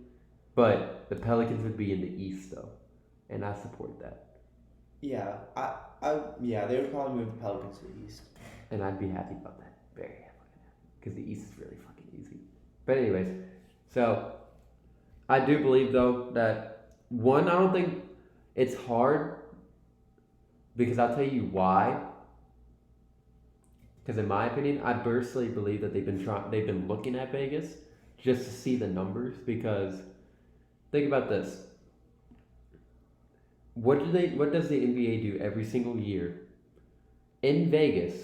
But the Pelicans would be in the East though, and I support that. Yeah, they would probably move the Pelicans to the East. And I'd be happy about that. Very happy. because the East is really fucking easy. But anyways, so I do believe though that one, I don't think it's hard because I'll tell you why. Because in my opinion, I personally believe that they've been looking at Vegas just to see the numbers. Because think about this: what does the NBA do every single year in Vegas?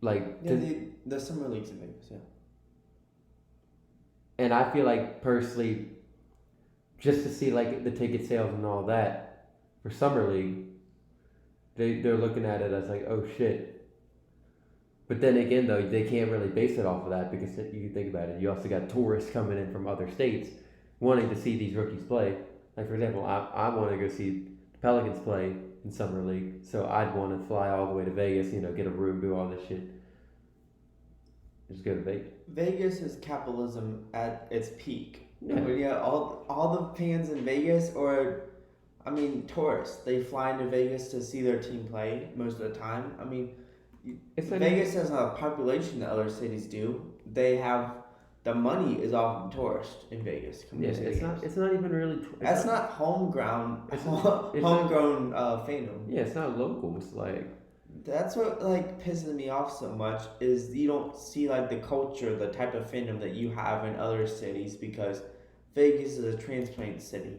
Like, Yeah, the summer leagues in Vegas. Yeah. and I feel like personally, just to see like the ticket sales and all that for summer league, they're looking at it as like, oh shit. But then again, though, they can't really base it off of that because you think about it. You also got tourists coming in from other states wanting to see these rookies play. Like for example, I want to go see the Pelicans play in summer league, so I'd want to fly all the way to Vegas. Get a room, do all this shit. Just go to Vegas. Vegas is capitalism at its peak. Yeah. When you have all the fans in Vegas, or I mean tourists, they fly into Vegas to see their team play most of the time. I mean, Vegas doesn't have a population that other cities do. They have the money is off of tourists in Vegas. Yes, it's not even really. That's not homegrown fandom. Yeah, it's not local. It's like. That's what like pisses me off so much is you don't see like the culture, the type of fandom that you have in other cities because Vegas is a transplant city.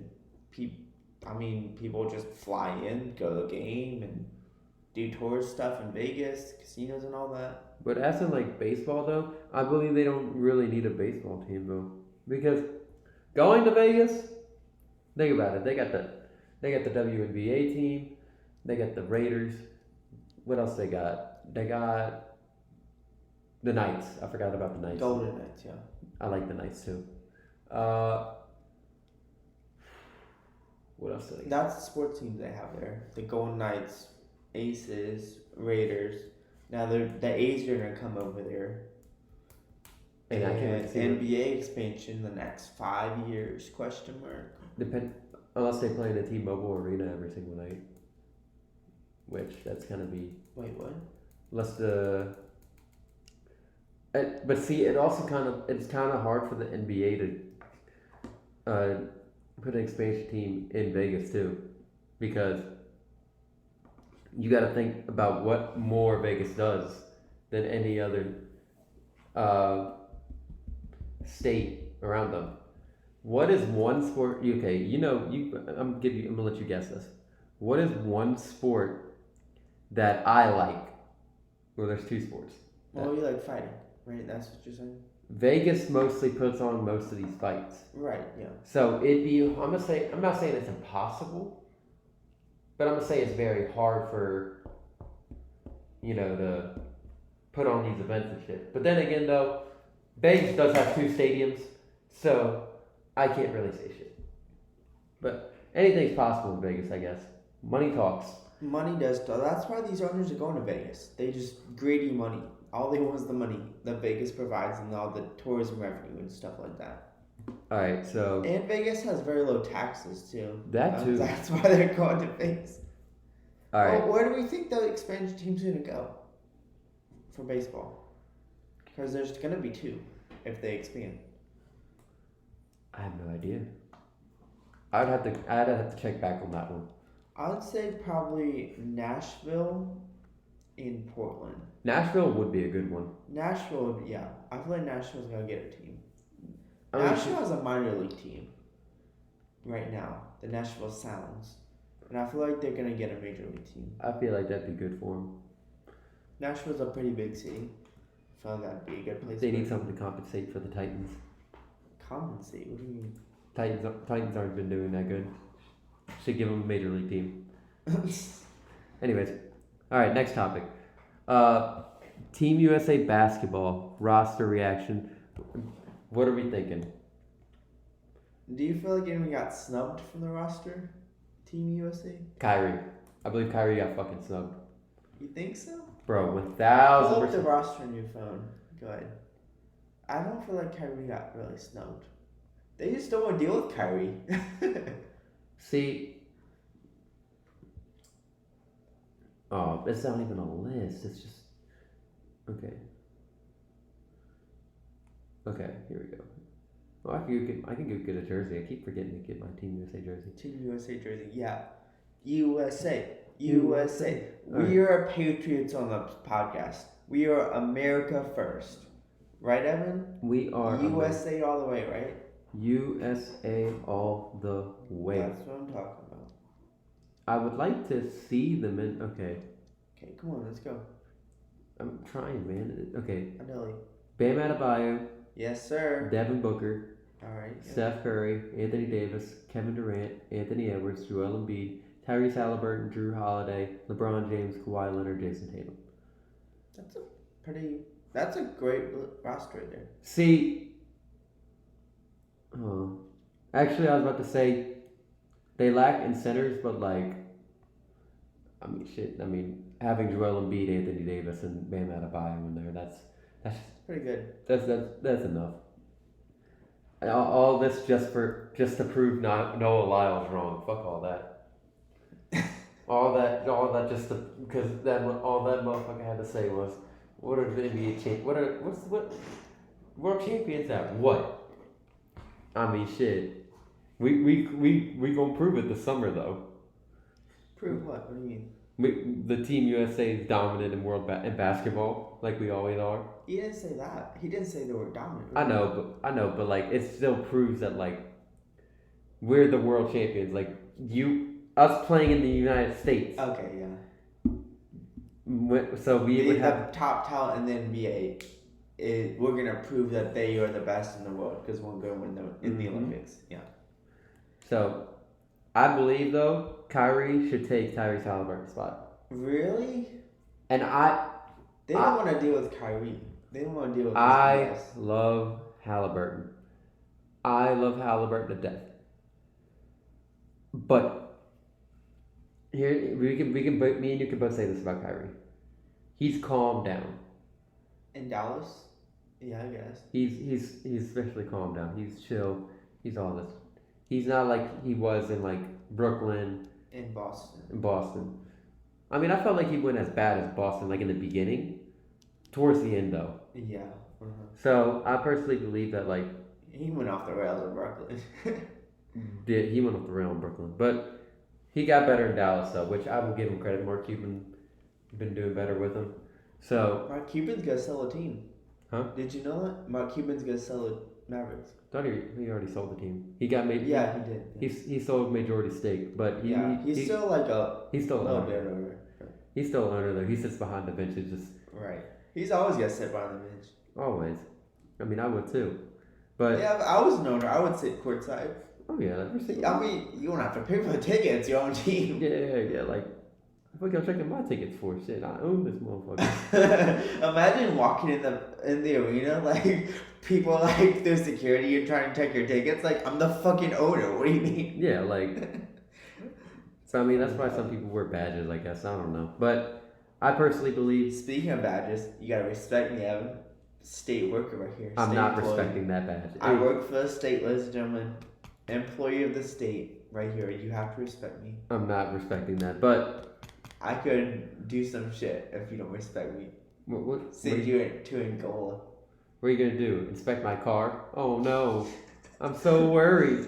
People just fly in, go to the game, and do tourist stuff in Vegas, casinos and all that. But as in like baseball though, I believe they don't really need a baseball team though, because going to Vegas, think about it. They got the WNBA team, they got the Raiders. What else they got? They got the Knights. I forgot about the Knights. Golden Knights, yeah. I like the Knights too. What else do they got? That's the sports teams they have there. The Golden Knights, Aces, Raiders. Now the A's are gonna come over there. And I can't see NBA expansion the next 5 years? Question mark. Unless they play in a T-Mobile Arena every single night. Which that's gonna be. Wait, what? But see, it's kind of hard for the NBA to put an expansion team in Vegas too, because you got to think about what more Vegas does than any other state around them. What is one sport? Okay, I'm gonna let you guess this. What is one sport that I like? Well, there's two sports. Well, you like fighting, right? That's what you're saying? Vegas mostly puts on most of these fights. Right, yeah. So I'm not saying it's impossible, but I'm gonna say it's very hard for, to put on these events and shit. But then again though, Vegas does have two stadiums, so I can't really say shit. But anything's possible in Vegas, I guess. Money talks. Money does stuff. That's why these owners are going to Vegas. They just greedy money. All they want is the money that Vegas provides and all the tourism revenue and stuff like that. All right, so and Vegas has very low taxes too. That too. That's why they're going to Vegas. All right. Well, where do we think the expansion team's gonna go for baseball? Because there's gonna be two if they expand. I have no idea. I'd have to check back on that one. I would say probably Nashville and Portland. Nashville would be a good one. Nashville, yeah. I feel like Nashville's gonna get a team. Nashville has a minor league team right now, the Nashville Sounds, and I feel like they're gonna get a major league team. I feel like that'd be good for them. Nashville's a pretty big city. I feel like that'd be a good place. They need something to compensate for the Titans. Compensate? What do you mean? Titans aren't been doing that good. Should give them a major league team. Anyways, all right. Next topic. Team USA basketball roster reaction. What are we thinking? Do you feel like anyone got snubbed from the roster? Team USA? Kyrie. I believe Kyrie got fucking snubbed. You think so? Bro, 1000%. Pull up the roster on your phone. Go ahead. I don't feel like Kyrie got really snubbed. They just don't want to deal with Kyrie. See. Oh, it's not even a list. It's just. Okay. Okay, here we go. Well, I can go get a jersey. I keep forgetting to get my Team USA jersey. Team USA jersey, yeah. USA. USA. We are Patriots on the podcast. We are America first. Right, Evan? We are USA all the way, right? USA all the way. That's what I'm talking about. I would like to see them in. Okay. Okay, come on, let's go. I'm trying, man. Okay. Anelli. Bam Adebayo, Yes, sir. Devin Booker, All right. Yeah. Steph Curry, Anthony Davis, Kevin Durant, Anthony Edwards, Joel Embiid, Tyrese Halliburton, Drew Holiday, LeBron James, Kawhi Leonard, Jason Tatum. That's a great roster right there. See, actually, I was about to say they lack in centers, but having Joel Embiid, Anthony Davis, and Bam Adebayo in there, that's Pretty good. that's enough. All this just to prove Noah Lyles wrong. Fuck all that. all that just because all that motherfucker had to say was, what are the NBA champ? What world champions at what? I mean, shit. We gonna prove it this summer though. Prove what? What do you mean? The Team USA is dominant in in basketball, like we always are. He didn't say that. He didn't say they were dominant. I know, but like it still proves that like we're the world champions. Like us playing in the United States. Okay, yeah. So we would have the top talent in the NBA. We're gonna prove that they are the best in the world because we're gonna win in the Olympics. Yeah. So, I believe though Kyrie should take Tyrese Halliburton's spot. Really? And they don't want to deal with Kyrie. They don't want to deal with. I love Halliburton. I love Halliburton to death. But here me and you can both say this about Kyrie. He's calmed down. In Dallas? Yeah, I guess. He's especially calmed down. He's chill. He's all this. He's not like he was in like Brooklyn. In Boston. I mean, I felt like he went as bad as Boston, like in the beginning. Towards the end, though. Yeah. So I personally believe that like he went off the rails in Brooklyn. he went off the rail in Brooklyn, but he got better in Dallas, though, which I will give him credit. Mark Cuban been doing better with him. So Mark Cuban's gonna sell a team. Huh? Did you know that? Mark Cuban's gonna sell the Mavericks. Thought he already sold the team. He got made. Yeah, he did. Yeah. He sold majority stake, but he's still like he's still little an bit owner. over. He's still an owner though. He sits behind the bench. It's just right. He's always gonna sit behind the bench. Always. I mean, I would too. But yeah, if I was an owner, I would sit courtside. Oh yeah, I mean, you don't have to pay for the ticket. It's your own team. Yeah. Like, what I'm checking my tickets for? Shit, I own this motherfucker. Imagine walking in the arena, like people like through security and trying to check your tickets. Like, I'm the fucking owner. What do you mean? Yeah, like. So I mean, that's why some people wear badges. I guess I don't know, but I personally believe. Speaking of badges, you gotta respect me, Evan. State worker right here. I'm not employee. respecting that badge. I work for the state, ladies and gentlemen. Employee of the state, right here. You have to respect me. I'm not respecting that, but I could do some shit if you don't respect me. Send you to Angola. What are you gonna do? Inspect my car? Oh no, I'm so worried.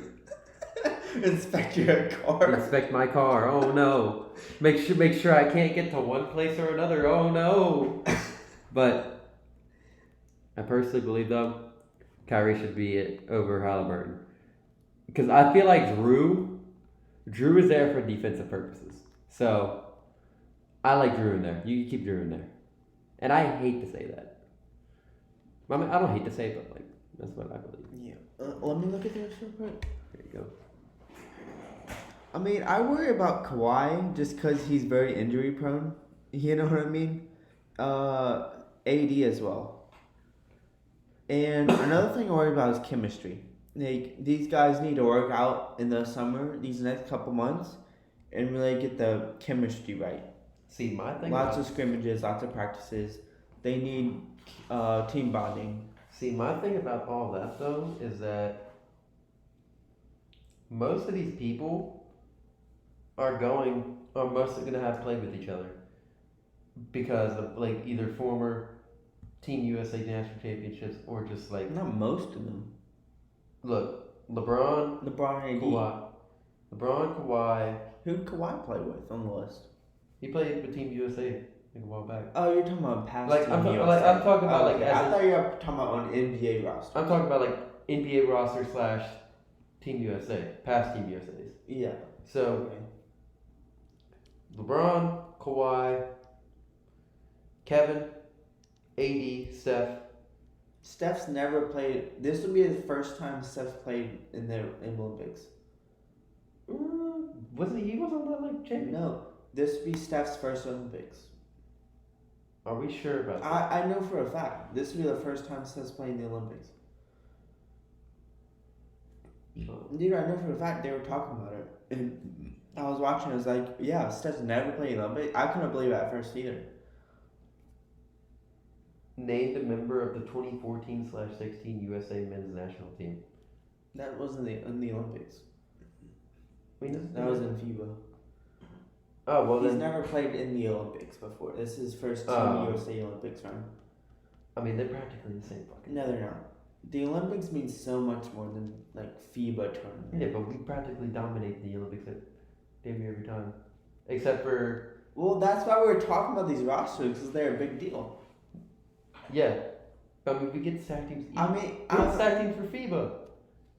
Inspect your car. Inspect my car. Oh no. Make sure I can't get to one place or another. Oh no. But I personally believe though, Kyrie should be it over Halliburton. Because I feel like Drew is there for defensive purposes. So I like Drew in there. You can keep Drew in there. And I hate to say that. I mean, I don't hate to say it, but like that's what I believe. Yeah. Let me look at this real quick. There you go. I mean, I worry about Kawhi just because he's very injury prone. You know what I mean? AD as well. And another thing I worry about is chemistry. Like, these guys need to work out in the summer, these next couple months, and really get the chemistry right. See, my thing. Lots of scrimmages, lots of practices. They need team bonding. See, my thing about all that though is that most of these people are mostly going to have played with each other because of like either former Team USA national championships, or just like Not most of them. look, LeBron, LeBron and AD. Kawhi. Who'd Kawhi play with on the list? He played with Team USA like a while back. Oh, you're talking about past Like, Team I'm USA. I'm talking about like Okay, as I thought you were talking about on NBA roster. I'm talking about like NBA roster / Team USA, past Team USA's. Yeah. So Okay. LeBron, Kawhi, Kevin, AD, Steph. Steph's never played. This would be the first time Steph played in the Olympics. Wasn't he was on that like champion? No, this would be Steph's first Olympics. Are we sure about that? I know for a fact. This would be the first time Steph's playing the Olympics. Dude, I know for a fact they were talking about it. And I was watching, I was like, yeah, Steph's never played Olympics. I couldn't believe it at first either. Named a member of the 2014/16 USA men's national team. That wasn't in the Olympics. I mean, That was in FIBA. Oh well, He's then. never played in the Olympics before. This is his first Team USA Olympics run. I mean, they're practically the same fucking. No, they're not. The Olympics means so much more than like FIBA tournament. Yeah, but we practically dominate the Olympics at damn near every time, except for Well, that's why we were talking about these rosters because they're a big deal. yeah. I mean, we get stack teams. I mean, we get stack teams for FIBA.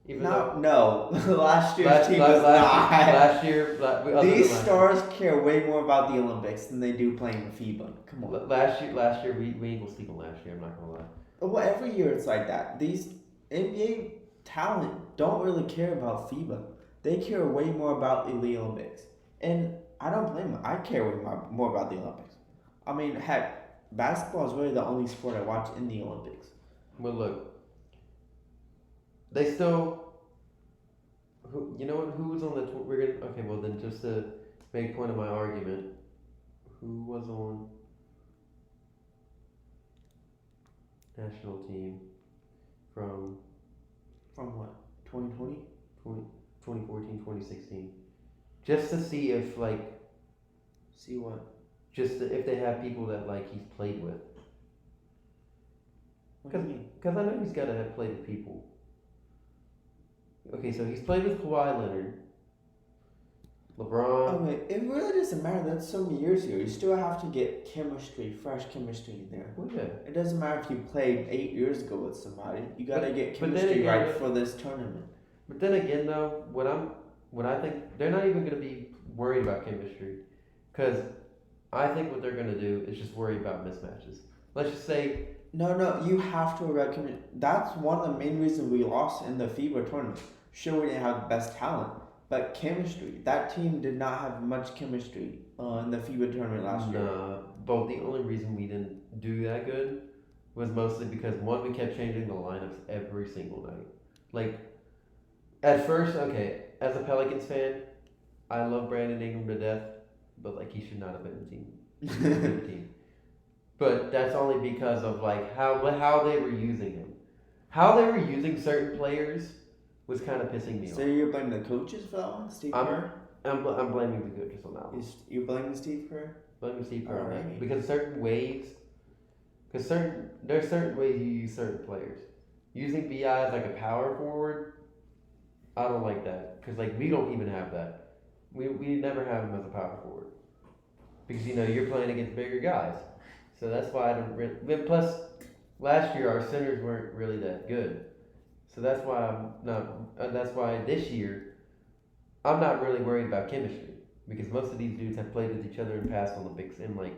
Even no. Last year's team was not. Last year, These stars care way more about the Olympics than they do playing FIBA. Come on. Last year, we ain't gonna sleep on last year. I'm not gonna lie. Well, every year it's like that. These NBA talent don't really care about FIBA. They care way more about the Olympics. And I don't blame them. I care way more about the Olympics. I mean, heck, basketball is really the only sport I watch in the Olympics. Well, look. They still. You know what? Who was on the? We're gonna. Okay, well then, just to make point of my argument, who was on national team from From what? 2020? 2014, 2016, just to see if like See what? if they have people that like he's played with. What do you mean? Because I know he's got to have played with people. Okay, so he's played with Kawhi Leonard, LeBron. Okay, it really doesn't matter. That's so many years ago. You still have to get chemistry, fresh chemistry in there. Well, yeah. It doesn't matter if you played 8 years ago with somebody. You gotta get but then chemistry again, right for this tournament. But then again, though, what I think they're not even going to be worried about chemistry, because I think what they're going to do is just worry about mismatches. Let's just say. No, you have to worry about chemistry. That's one of the main reasons we lost in the FIBA tournament. Sure, we didn't have the best talent, but chemistry. That team did not have much chemistry in the FIBA tournament last year. No, but the only reason we didn't do that good was mostly because one, we kept changing the lineups every single night. Like, at first, okay, as a Pelicans fan, I love Brandon Ingram to death, but like he should not have been in the team. But that's only because of like how they were using him, how they were using certain players was kind of pissing me off. So you're blaming the coaches for that one, Steve Kerr? I'm blaming the coaches on that one. You're blaming Steve Kerr? Blaming Steve Kerr on that. Alright. Because there's certain ways you use certain players. Using BI as like a power forward, I don't like that. Because like we don't even have that. We never have him as a power forward. Because you're playing against bigger guys. So that's why I don't really. Plus, last year our centers weren't really that good. So that's why I'm not. That's why this year, I'm not really worried about chemistry because most of these dudes have played with each other in past Olympics in like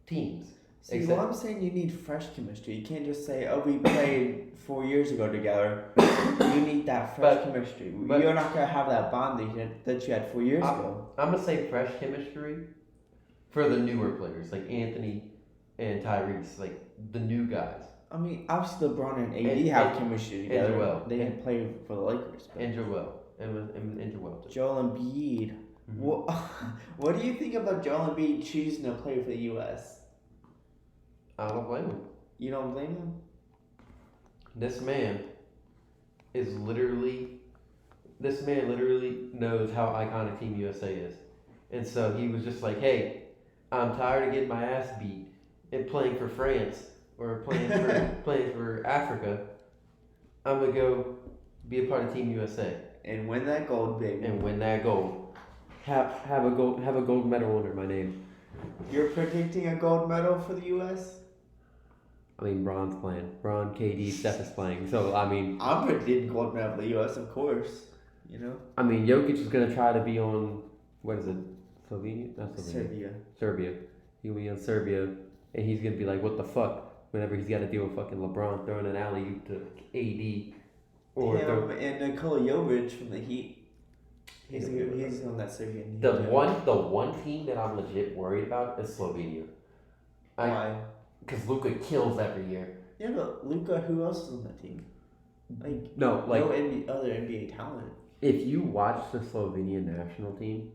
teams. See, well, I'm saying you need fresh chemistry. You can't just say, "Oh, we played 4 years ago together." You need that fresh chemistry. You're not gonna have that bond that you had 4 years ago. I'm gonna say fresh chemistry for the newer players like Anthony and Tyrese, like the new guys. I mean, obviously LeBron and AD have chemistry together. Joel. They didn't play for the Lakers. But. And Joel. And Joel. Joel Embiid. Mm-hmm. What do you think about Joel Embiid choosing to play for the U.S.? I don't blame him. You don't blame him? This man literally knows how iconic Team USA is. And so he was just like, hey, I'm tired of getting my ass beat and playing for France or playing for Africa, I'm gonna go be a part of Team USA And win that gold, baby. and win that gold. Have a gold medal under my name. You're predicting a gold medal for the U.S.? I mean, Bron's playing. Bron, KD, Steph is playing. So I mean, I'm predicting gold medal for the U.S. Of course. You know. I mean, Jokic is gonna try to be on what is it? Slovenia? Not Slovenia. Serbia. Serbia. He'll be on Serbia, and he's gonna be like, "What the fuck?" Whenever he's got to deal with fucking LeBron throwing an alley oop to AD, or Him and Nikola Jovic from the Heat. He's on that Serbian. the one team that I'm legit worried about is Slovenia. Why? Because Luka kills every year. Yeah, but Luka, who else is on that team? Like No, like no other NBA talent. if you watch the Slovenian national team,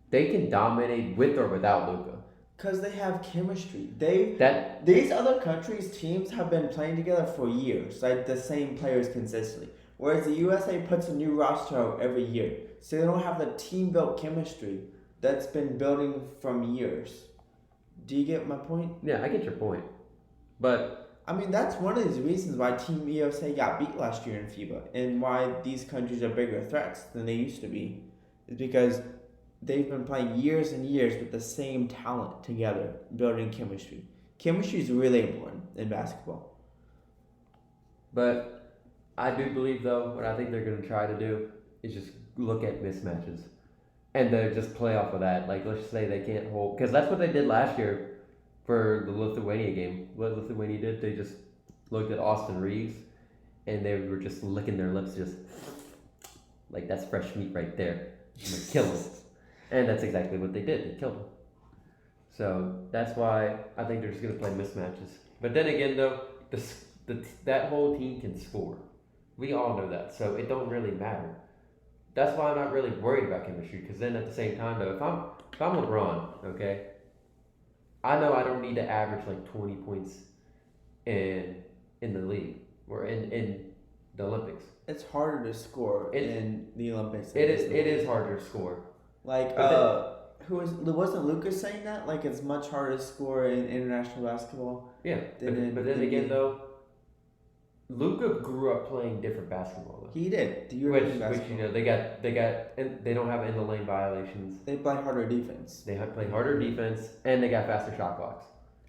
they can dominate with or without Luka. Because they have chemistry. These other countries' teams have been playing together for years, like the same players consistently. Whereas the USA puts a new roster out every year, so they don't have the team-built chemistry that's been building from years. Do you get my point? Yeah, I get your point, but I mean, that's one of the reasons why Team USA got beat last year in FIBA, and why these countries are bigger threats than they used to be, is because they've been playing years and years with the same talent together, building chemistry. Chemistry is really important in basketball. But I do believe though what I think they're gonna try to do is just look at mismatches, and they just play off of that. Like let's say they can't hold, because that's what they did last year for the Lithuania game. What Lithuania did, they just looked at Austin Reeves, and they were just licking their lips, just like that's fresh meat right there. I'm gonna kill him. And that's exactly what they did. They killed him. So that's why I think they're just going to play mismatches. But then again, though, that whole team can score. We all know that. So it don't really matter. That's why I'm not really worried about chemistry. Because then at the same time, though, if I'm LeBron, okay, I know I don't need to average like 20 points in the league or in the Olympics. It's harder to score in the Olympics. It is harder to score. Like, wasn't Lucas saying that? Like, it's much harder to score in international basketball. Yeah, but then again, though, Luka grew up playing different basketball. Though. He did. The European basketball. Which you know they don't have in the lane violations. They play harder defense. They play harder defense, and they got faster shot clocks.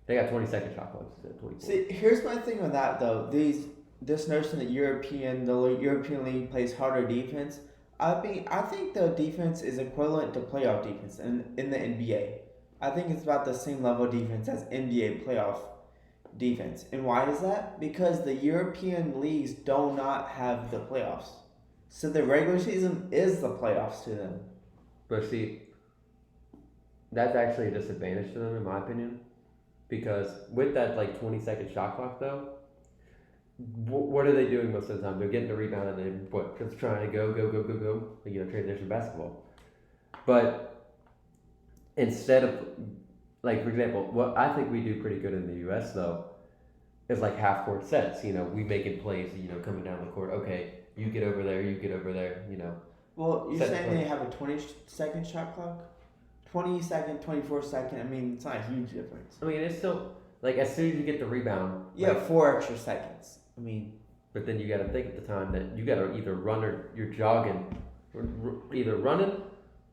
They got 20-second shot clocks instead of 24. See, here's my thing on that though. This notion that the European League plays harder defense. I think the defense is equivalent to playoff defense in the NBA. I think it's about the same level of defense as NBA playoff defense. And why is that? Because the European leagues do not have the playoffs. So the regular season is the playoffs to them. But see, that's actually a disadvantage to them in my opinion. Because with that like 20-second shot clock though, what are they doing most of the time? They're getting the rebound and they're just trying to go, transition basketball. But instead of, like, for example, what I think we do pretty good in the U.S., though, is like half-court sets. We making plays, coming down the court. Okay, you get over there, Well, you're saying they have a 20-second shot clock? 20-second, 24-second, I mean, it's not a huge difference. I mean, it's still, like, as soon as you get the rebound. You have 4 extra seconds. I mean, but then you got to think at the time that you got to either run or you're jogging, or either running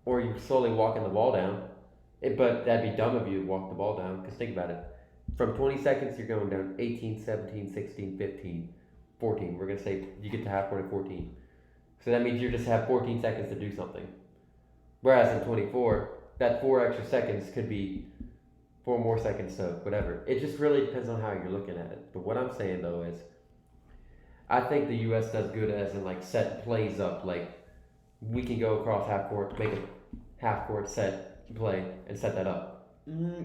or you're slowly walking the ball down. But that'd be dumb of you to walk the ball down, because think about it. From 20 seconds, you're going down 18, 17, 16, 15, 14. We're going to say you get to half court at 14. So that means you just have 14 seconds to do something. Whereas in 24, that 4 extra seconds could be 4 more seconds, so whatever. It just really depends on how you're looking at it. But what I'm saying, though, is I think the U.S. does good as in, like, set plays up. Like, we can go across half court, make a half court set play, and set that up.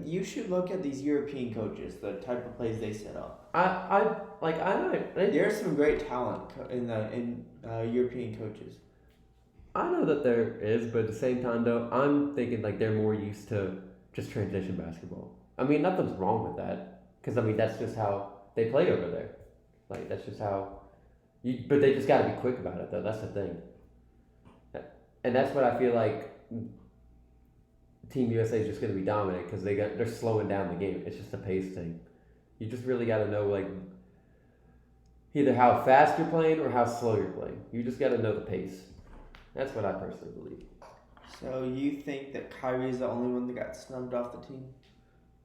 You should look at these European coaches, the type of plays they set up. I know. There's some great talent in European coaches. I know that there is, but at the same time, though, I'm thinking, like, they're more used to just transition basketball. I mean, nothing's wrong with that, because, I mean, that's just how they play over there. Like, that's just how but they just got to be quick about it, though. That's the thing. And that's what I feel like Team USA is just going to be dominant, because they're slowing down the game. It's just a pace thing. You just really got to know like either how fast you're playing or how slow you're playing. You just got to know the pace. That's what I personally believe. So you think that Kyrie's the only one that got snubbed off the team?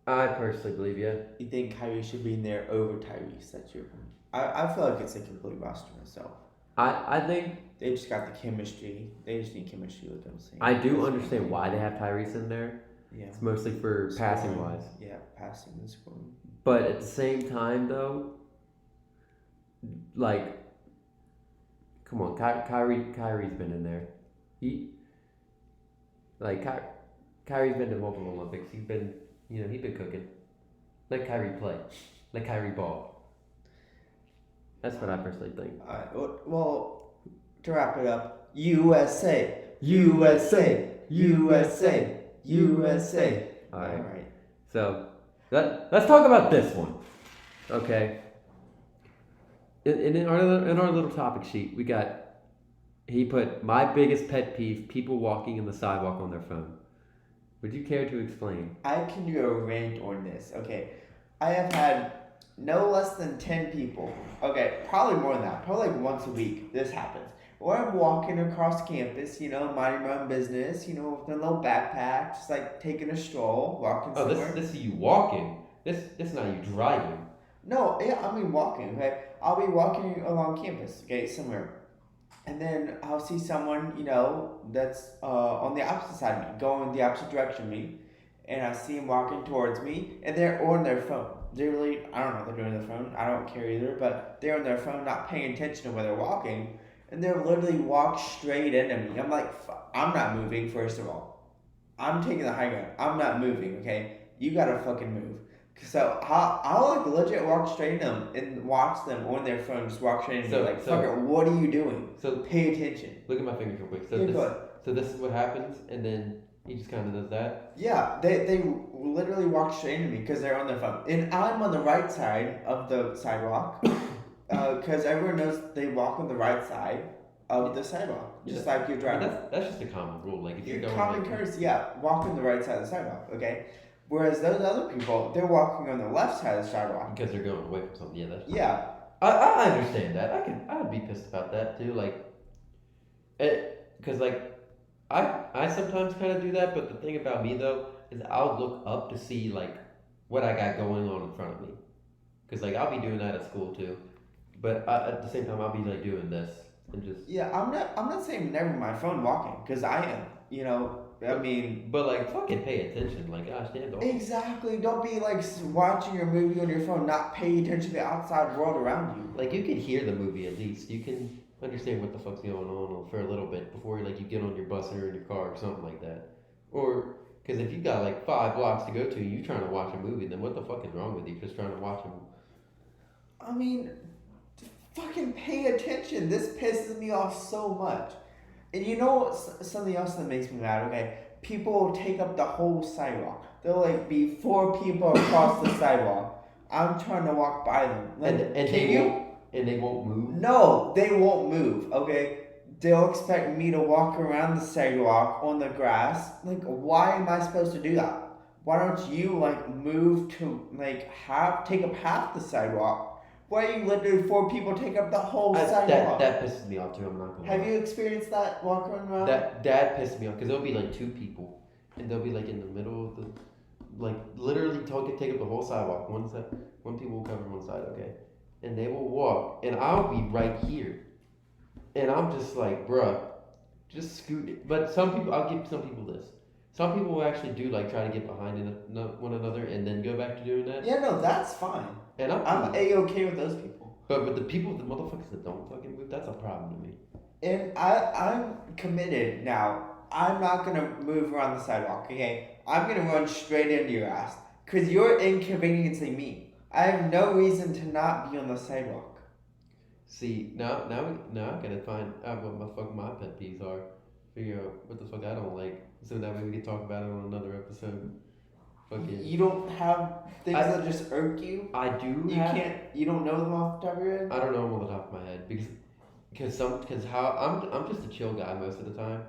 I personally believe, yeah. You think Kyrie should be in there over Tyrese? That's your opinion. I feel like it's a complete roster myself. I think They just got the chemistry. They just need chemistry with them. I do understand why they have Tyrese in there. Yeah. It's mostly for passing wise. Yeah, passing and scoring. But at the same time, though, like, come on, Kyrie's been in there. Kyrie's been to multiple Olympics. He's been cooking. Let Kyrie play. Let Kyrie ball. That's what I personally think. Well, to wrap it up, USA, USA, USA, USA. All right. So let's talk about this one. Okay. In our little topic sheet, he put my biggest pet peeve: people walking in the sidewalk on their phone. Would you care to explain? I can do a rant on this. Okay, I have had no less than 10 people. Okay, probably more than that. Probably like once a week. This happens. Or I'm walking across campus, minding my own business, with a little backpack, just like taking a stroll, walking somewhere. This is you walking. This not you driving. No, yeah, I mean walking. Okay, I'll be walking along campus. Okay, somewhere. And then I'll see someone, that's on the opposite side of me, going the opposite direction of me. And I see them walking towards me, and they're on their phone. They're really, I don't know what they're doing on their phone. I don't care either, but they're on their phone, not paying attention to where they're walking. And they're literally walk straight into me. I'm like, I'm not moving, first of all. I'm taking the high ground. I'm not moving, okay? You gotta fucking move. So I'll like legit walk straight into them and watch them on their phone just walk straight into me. Like, fucker, what are you doing? So pay attention. Look at my fingers real quick. So this is what happens, and then he just kind of does that. Yeah, they literally walk straight into me because they're on their phone, and I'm on the right side of the sidewalk because everyone knows they walk on the right side of the sidewalk, just like you're driving. That's just a common rule. Like if you're going common courtesy, yeah, walk on the right side of the sidewalk. Okay. Whereas those other people, they're walking on the left side of the sidewalk. Because they're going away from something. Yeah. I understand that. I'd be pissed about that too. Like, because like, I sometimes kind of do that. But the thing about me though is I'll look up to see like what I got going on in front of me. Because like I'll be doing that at school too. But at the same time I'll be like doing this and just. Yeah, I'm not saying never my phone walking because I am. I mean, but like fucking pay attention, like gosh damn. Exactly. Don't be like watching your movie on your phone, not pay attention to the outside world around you. Like you can hear the movie at least. You can understand what the fuck's going on for a little bit before like you get on your bus or in your car or something like that. Or because if you got like 5 blocks to go to, you trying to watch a movie, then what the fuck is wrong with you? Just trying to watch them. I mean, fucking pay attention. This pisses me off so much. And you know something else that makes me mad? Okay, people will take up the whole sidewalk. There'll like be 4 people across the sidewalk. I'm trying to walk by them. Like, and they won't move? No, they won't move, okay? They'll expect me to walk around the sidewalk on the grass. Like, why am I supposed to do that? Why don't you like move to like take up half the sidewalk? Why are you literally 4 people take up the whole sidewalk? That pisses me off too. I'm not gonna lie. Have you experienced that walking around? That pisses me off because there'll be like 2 people, and they'll be like in the middle of the, like literally take up the whole sidewalk. One people will cover one side, okay, and they will walk, and I'll be right here, and I'm just like, bruh, just scoot it. But I'll give some people this. Some people will actually do like try to get behind one another and then go back to doing that. Yeah, no, that's fine. And I'm A-okay with those people. But the motherfuckers that don't fucking move, that's a problem to me. And I'm committed now. I'm not gonna move around the sidewalk, okay? I'm gonna run straight into your ass. Cause you're inconveniencing me. I have no reason to not be on the sidewalk. See, now I gotta find out what the fuck my pet peeves are. Figure out what the fuck I don't like. So that way we can talk about it on another episode. Fucking. You don't have things that just irk you? I do. You don't know them off the top of your head? I don't know them on the top of my head because I'm just a chill guy most of the time.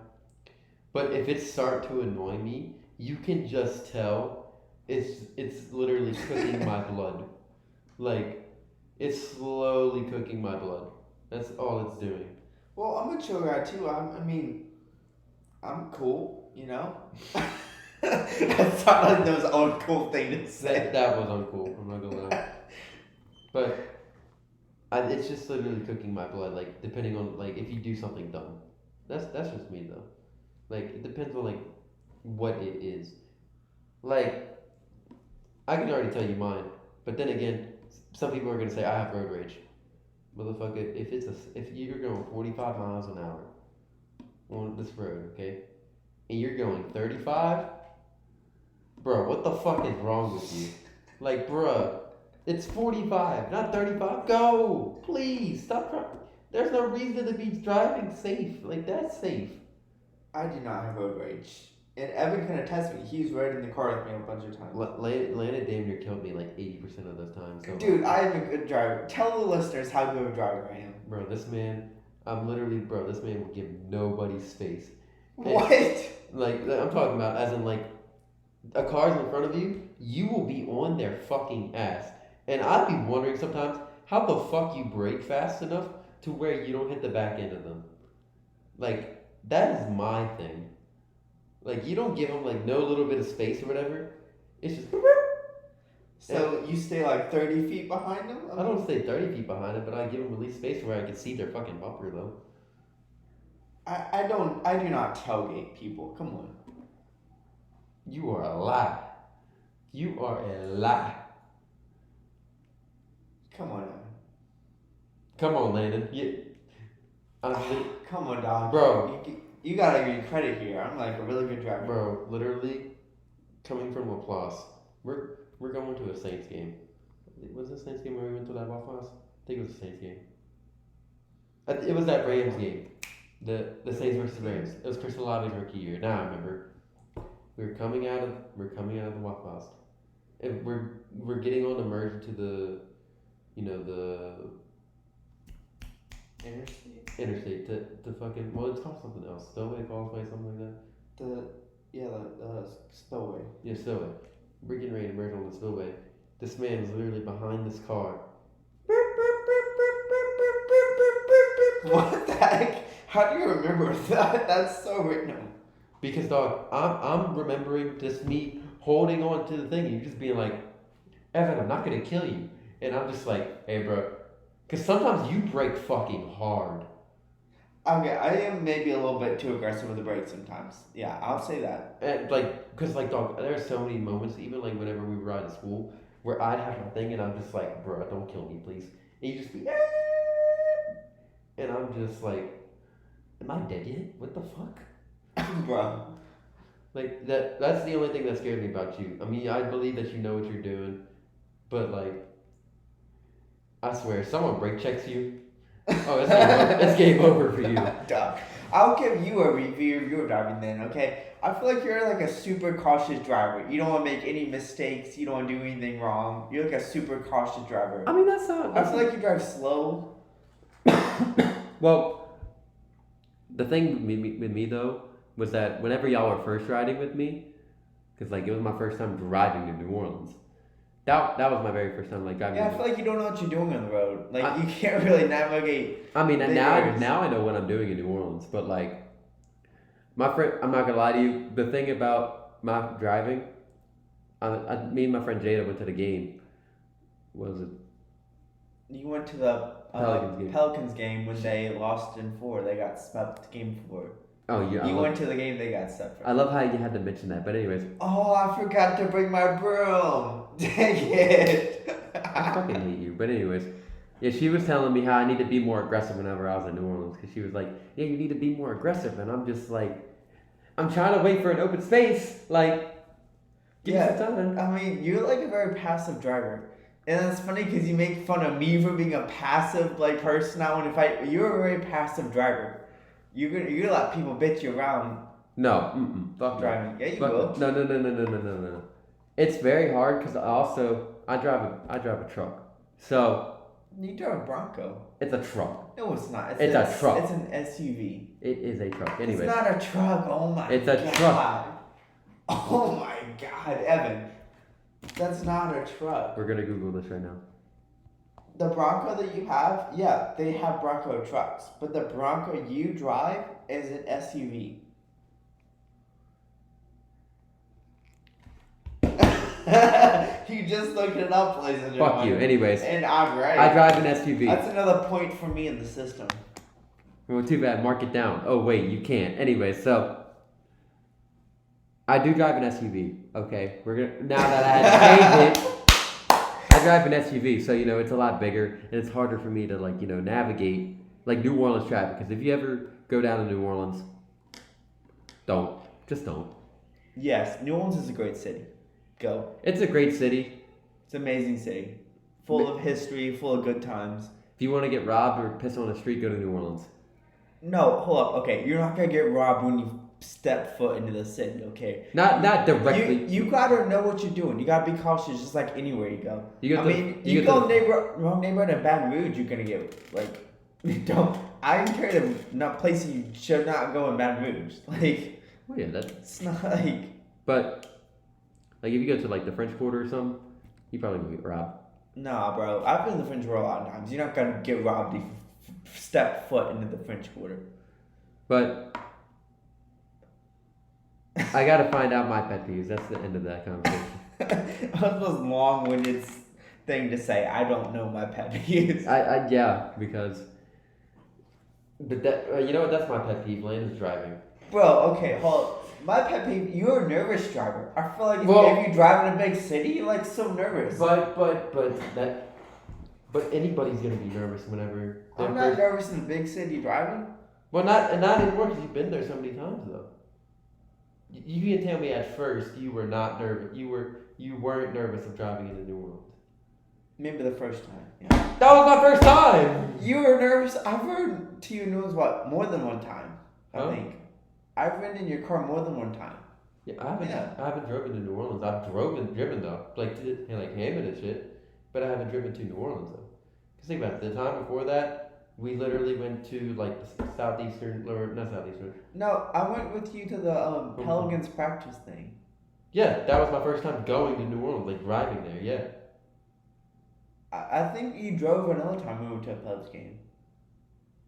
But if it start to annoy me, you can just tell it's literally cooking my blood. Like, it's slowly cooking my blood. That's all it's doing. Well, I'm a chill guy too. I'm cool, you know. That's not like that was an uncool thing to say. That was uncool. I'm not gonna lie. But it's just literally cooking my blood. Like, depending on like if you do something dumb. That's just me though. Like, it depends on like what it is. Like, I can already tell you mine. But then again, some people are gonna say I have road rage. Motherfucker, if you're going 45 miles an hour on this road, okay, and you're going 35, bro, what the fuck is wrong with you? Like, bro, it's 45, not 35. Go, please stop driving. There's no reason to be driving safe. Like, that's safe. I do not have road rage. And Evan can attest me. He's ridden in the car with me a bunch of times. Lana damn near killed me like 80% of those times. So Dude, I am a good driver. Tell the listeners how good of a driver I am. bro, this man will give nobody space. What? Like, I'm talking about as in like a car's in front of you, you will be on their fucking ass. And I'd be wondering sometimes how the fuck you brake fast enough to where you don't hit the back end of them. Like, that is my thing. Like, you don't give them like no little bit of space or whatever. It's just. So you stay like 30 feet behind them? I don't stay 30 feet behind it, but I give them at least space where I can see their fucking bumper though. I do not tailgate people. Come on. You are a lie. You are a lie. Come on, Evan. Come on, Landon. Honestly, Come on, dog. Bro. You gotta give me credit here. I'm like a really good driver. bro, literally, coming from Laplace, we're going to a Saints game. Was it a Saints game where we went to that Waffle House? I think it was a Saints game. It was that Rams game. The Saints versus Rams. It was Chris Olave's rookie year. Now I remember. We're coming out of the Waffle House. And we're getting on the merge to the interstate to fucking, well, it's called something else. Stowaway Causeway, something like that. The spillway. Yeah, Stowaway. We're getting ready to merge on the spillway. This man was literally behind this car. What the heck? How do you remember that? That's so random. Because dog, I'm remembering just me holding on to the thing and you just being like, Evan, I'm not gonna kill you. And I'm just like, hey bro. Because sometimes you brake fucking hard. Okay, I am maybe a little bit too aggressive with the brakes sometimes. Yeah, I'll say that. And like, cause like dog, there's so many moments, even like whenever we ride to school, where I'd have my thing and I'm just like, bro, don't kill me, please. And you just be, and I'm just like, am I dead yet? What the fuck? Bro. Like that's the only thing that scares me about you. I mean, I believe that you know what you're doing, but like, I swear, if someone brake checks you, oh, it's game over for you. Duh. I'll give you a review of your driving then, okay? I feel like you're like a super cautious driver. You don't want to make any mistakes. You don't want to do anything wrong. You're like a super cautious driver. I mean, that's not. I feel like you drive slow. Well, the thing with me though was that whenever y'all were first riding with me, because like it was my first time driving to New Orleans. That was my very first time like driving. Yeah, I feel like you don't know what you're doing on the road. Like you can't really navigate. I mean, and now I know what I'm doing in New Orleans, but like my friend, I'm not gonna lie to you. The thing about my driving, me and my friend Jada went to the game. What was it? You went to the Pelicans game when they lost in 4. They got swept game 4. Oh, yeah. You went to the game they got swept from. I love how you had to mention that, but anyways. Oh, I forgot to bring my broom. Dang it. I fucking hate you. But anyways, yeah, she was telling me how I need to be more aggressive whenever I was in New Orleans. Because she was like, yeah, you need to be more aggressive. And I'm just like, I'm trying to wait for an open space. Like, give me some time. I mean, you're like a very passive driver. And it's funny because you make fun of me for being a passive like person now in a fight. You're a very passive driver. You're gonna let people bitch you around. No, fuck driving. No. Yeah, you will. No. It's very hard because I drive a truck. So you drive a Bronco. it's a truck. No, it's not. It's a truck. It's an SUV. It is a truck. Anyways, it's not a truck. Oh my. It's a God. truck. Oh my God, Evan. That's not a truck. We're gonna Google this right now. The Bronco that you have, yeah, they have Bronco trucks, but the Bronco you drive is an SUV. You just looked it up, ladies and gentlemen. Fuck you. Anyways, And I'm right. I drive an SUV. That's another point for me in the system. Well, too bad. Mark it down. Oh wait, you can't. Anyway, so I do drive an SUV. Okay, we're gonna now that I had to change it. I drive an SUV, so it's a lot bigger and it's harder for me to navigate like New Orleans traffic. Because if you ever go down to New Orleans, don't Yes, New Orleans is a great city. Go. It's a great city. It's an amazing city. Full of history, full of good times. If you want to get robbed or piss on the street, go to New Orleans. No, hold up. Okay, you're not gonna get robbed when you step foot into the city. Okay. Not directly. You gotta know what you're doing. You gotta be cautious, just like anywhere you go. You go wrong neighborhood in Baton Rouge, you're gonna get don't. I encourage them not places you should not go in Baton Rouge. Well, yeah, It's not But if you go to the French Quarter or something, you probably gonna get robbed. Nah, bro. I've been to the French Quarter a lot of times. You're not gonna get robbed if you step foot into the French Quarter. But I gotta find out my pet peeves. That's the end of that conversation. That was the most long-winded thing to say. I don't know my pet peeves. But that you know what? That's my pet peeve. Landon's driving. Bro, okay, hold on. My pet peeve, you're a nervous driver. I feel like if you drive in a big city, you're so nervous. But anybody's gonna be nervous whenever. I'm not nervous in a big city driving. Well, not anymore because you've been there so many times though. You can tell me at first you were not nervous. You weren't nervous of driving into New Orleans. Maybe the first time. Yeah. That was my first time. You were nervous. I've ridden to your news more than one time. I think. I've ridden in your car more than one time. Yeah, I haven't driven to New Orleans. I've driven though, to Hammond and shit, but I haven't driven to New Orleans though. Cause think about it, the time before that, we literally went to the southeastern, or not southeastern. No, I went with you to the Pelicans practice thing. Yeah, that was my first time going to New Orleans, driving there. Yeah. I think you drove another time we went to a Pelicans game.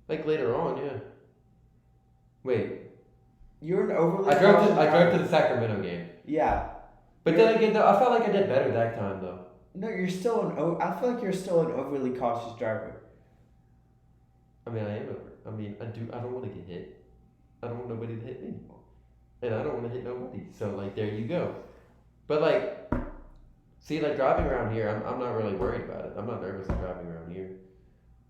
Later on, yeah. Wait. You're an overly. I drove to the Sacramento game. Yeah. But then again, though, I felt like I did better that time, though. No, you're still I feel like you're still an overly cautious driver. I mean, I am over. I mean, I don't want to get hit. I don't want nobody to hit me. And I don't want to hit nobody. So, there you go. But, see, driving around here, I'm not really worried about it. I'm not nervous of driving around here.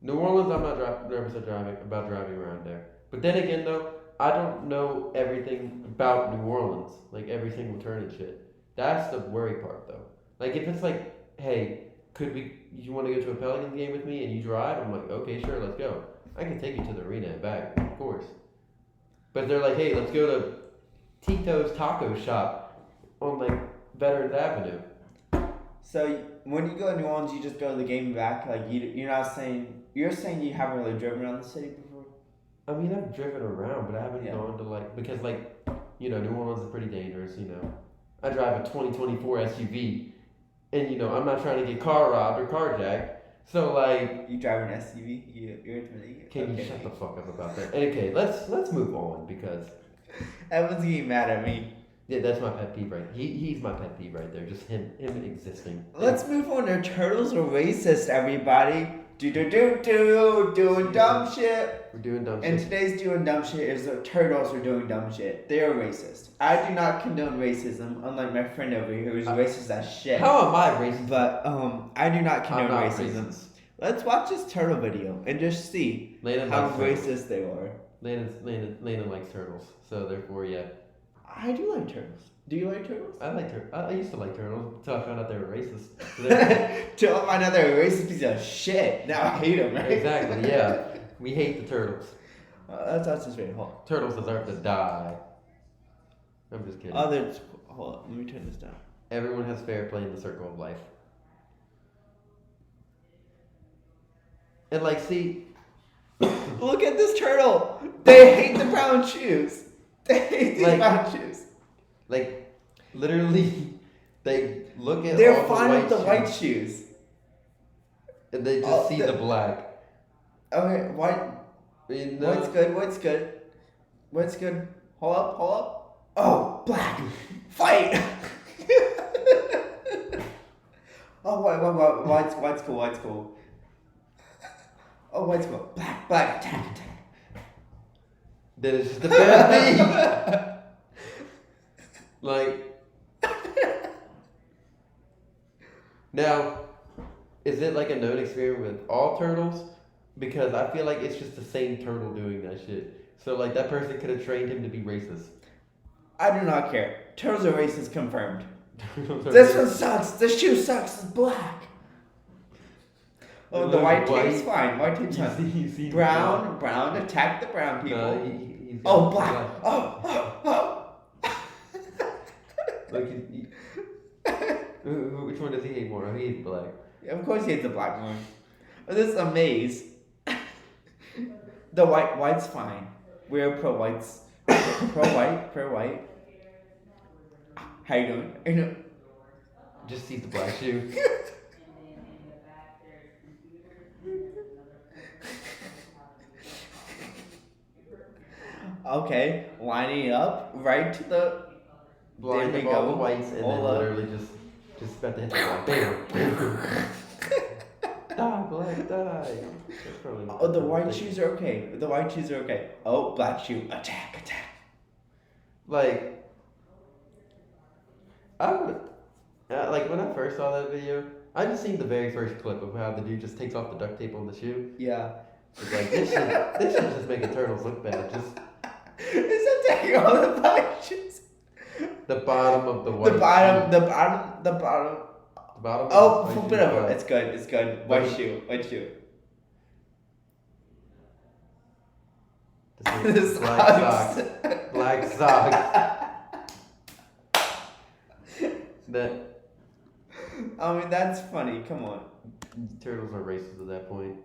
New Orleans, I'm not nervous of driving around there. But then again, though, I don't know everything about New Orleans, every single turn and shit. That's the worry part, though. If it's hey, you want to go to a Pelicans game with me and you drive? I'm okay, sure, let's go. I can take you to the arena and back, of course. But if they're hey, let's go to Tito's Taco Shop on Veterans Avenue. So when you go to New Orleans, you just go to the game and back. You're saying you haven't really driven around the city before. I mean, I've driven around, but I haven't gone to because New Orleans is pretty dangerous. I drive a 2024 SUV, and I'm not trying to get car robbed or carjacked. So you drive an SUV? You're Can you shut the fuck up about that? Okay, let's move on because Evan's getting mad at me. Yeah, that's my pet peeve right. He's my pet peeve right there. Just him existing. Let's move on. The turtles are racist, everybody. Doing dumb shit. We're doing dumb shit. And today's doing dumb shit is the turtles are doing dumb shit. They are racist. I do not condone racism, unlike my friend over here who's racist as shit. How am I racist? But I do not condone racism. Racist. Let's watch this turtle video and just see how racist they are. Landon likes turtles, so therefore, yeah. I do like turtles. Do you like turtles? I like turtles. I used to like turtles until I found out they were racist. Till I found out they were racist piece of shit. Now I hate them, right? Exactly, yeah. We hate the turtles. That's just very hot. Turtles deserve to die. I'm just kidding. Hold on, let me turn this down. Everyone has fair play in the circle of life. And see... Look at this turtle! They hate the brown shoes! They hate these brown shoes! Literally, they look at They're all fine with the white shoes. shoes. and they just Oh, see the black. Okay, white. You know, White's good. White's good. White's good. Hold up. Hold up. Oh, black. Fight. Oh, white's cool. White's cool. Oh, white's cool. Black. Attack. then it's just a bad Like, now, is it like a known experiment with all turtles? Because I feel like it's just the same turtle doing that shit. So like that person could have trained him to be racist. I do not care. Turtles are racist confirmed. Turtles are This racist. one sucks. This shoe sucks. It's black. Oh, the white tape's fine. White tape's fine. You see Brown. Attack the brown people. No, he's Oh, black. Oh. Like, which one does he hate more? He hates black. Of course he hates the black one. Oh, this is a maze. The white's fine. We're pro whites. Pro white. How you doing? You know. Just sees the black shoe. Okay, lining up right to the. Blind There of we all go. the whites and then Hold up. literally just about to hit the black. Bam. Die, black, die. That's probably not Oh, the right. white shoes are okay. The white shoes are okay. Oh, black shoe. Attack. Like, I would, like when I first saw that video, I just seen the very first clip of how the dude just takes off the duct tape on the shoe. Yeah. It's like this should just make the turtles look bad. Just It's attacking all the black shoes. the bottom of the white. The bottom. shoe. The bottom. The bottom. Oh, of the flip white it shoe over. bottom. It's good. White shoe. This is black socks. Black socks. That I mean, that's funny. Come on. turtles are racist at that point.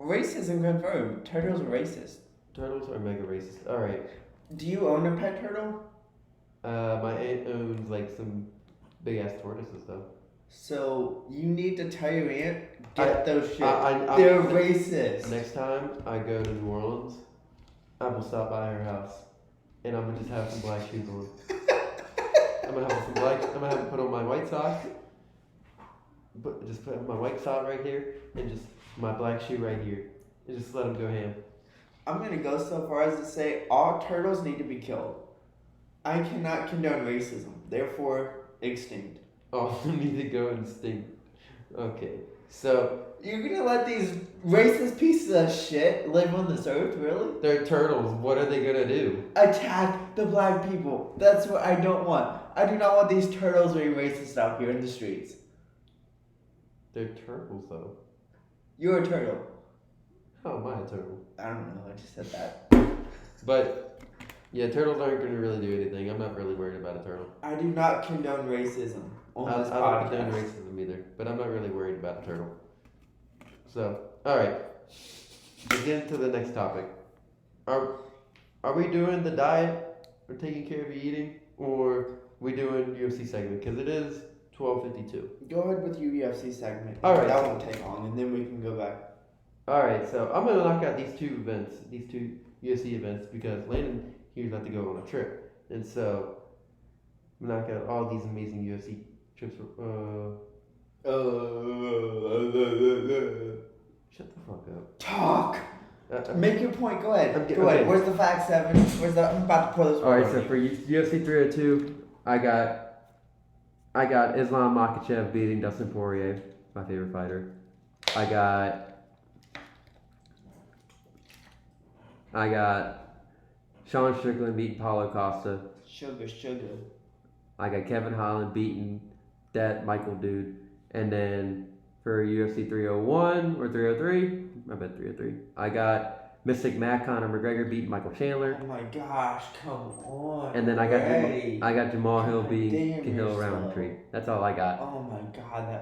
Racism confirmed. Turtles are racist. Turtles are mega racist. All right. Do you own a pet turtle? My aunt owns like some big ass tortoises though. So you need to tell your aunt, get those shit. I- They're racist. Next time I go to New Orleans, I will stop by her house, and I'm gonna just have some black shoes on. I'm gonna have to put on my white socks. Just put my white sock right here, and just my black shoe right here, and just let them go ham. I'm gonna go so far as to say all turtles need to be killed. I cannot condone racism. Therefore, extinct. Oh, I need to go extinct. Okay, so You're gonna let these racist pieces of shit live on this earth, really? they're turtles. What are they gonna do? Attack the black people. That's what I don't want. I do not want these turtles being racist out here in the streets. They're turtles though. You're a turtle. How am I a turtle? I don't know. I just said that. But yeah, turtles aren't gonna really do anything. I'm not really worried about a turtle. I do not condone racism on this I don't condone podcast. racism either, but I'm not really worried about the turtle. So, all right, let's get into the next topic. Are we doing the diet or taking care of your eating, or we doing UFC segment? Because it is 12:52. Go ahead with your UFC segment. All right. That won't take long, and then we can go back. All right, so I'm gonna knock out these two UFC events, because Landon he's about to go on a trip, and so I'm gonna knock out all these amazing UFC trips. Shut the fuck up. Talk. Make your point. Go ahead. Okay, Go ahead. okay. Where's the fact 7? I'm about to pour this. All right, so for UFC 302, I got Islam Makhachev beating Dustin Poirier, my favorite fighter. I got Sean Strickland beating Paulo Costa. Sugar. I got Kevin Holland beating that Michael dude. And then for UFC 301 or 303, I bet 303, I got Mystic Matt Conor McGregor beating Michael Chandler. Oh my gosh! Come on. And then I got Jamal Hill beating Damn, Cahill you're slow. Roundtree. That's all I got. Oh my god!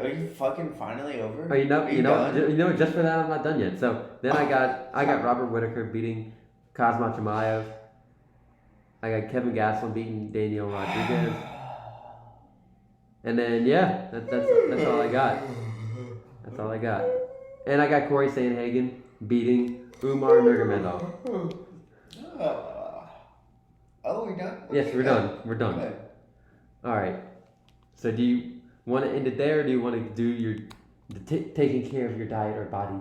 Are you fucking finally over? Oh, you know, done? just for that, I'm not done yet. So then I got Robert Whittaker beating Kazmat Chimaev. I got Kevin Gastelum beating Daniel Rodriguez. And then yeah, that's all I got. That's all I got. And I got Corey Sandhagen beating Umar Nurmagomedov. Oh, we done? Yes, we're done. We're done. Good. All right. So do you want to end it there, or do you want to do taking care of your diet or body?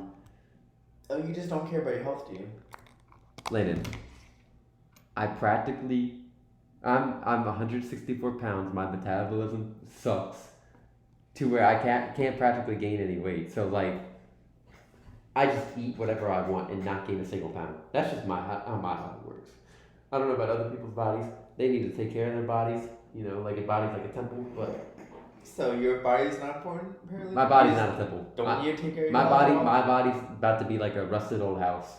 Oh, you just don't care about your health, do you? Landon, I'm 164 pounds. My metabolism sucks to where I can't practically gain any weight. So like, I just eat whatever I want and not gain a single pound. That's just how my body works. I don't know about other people's bodies. They need to take care of their bodies. You know, like a body's like a temple, but So your body's not important, apparently? my body's not a temple. Don't you take care of your My health body, at all? my body's about to be like a rusted old house.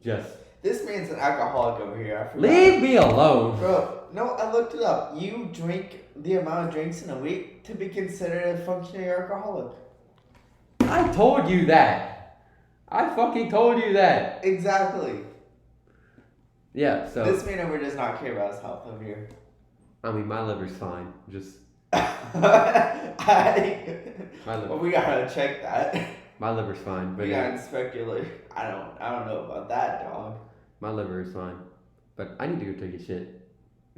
Just This man's an alcoholic over here. I forgot. leave me alone. Bro, no, I looked it up. You drink the amount of drinks in a week to be considered a functioning alcoholic. I told you that. I fucking told you that. Exactly. Yeah. So This man over does not care about his health over here. I mean, my liver's fine. Just Well, my we gotta check that. liver's fine. But We gotta speculate. I don't know about that, dog. my liver is fine. But I need to go take a shit.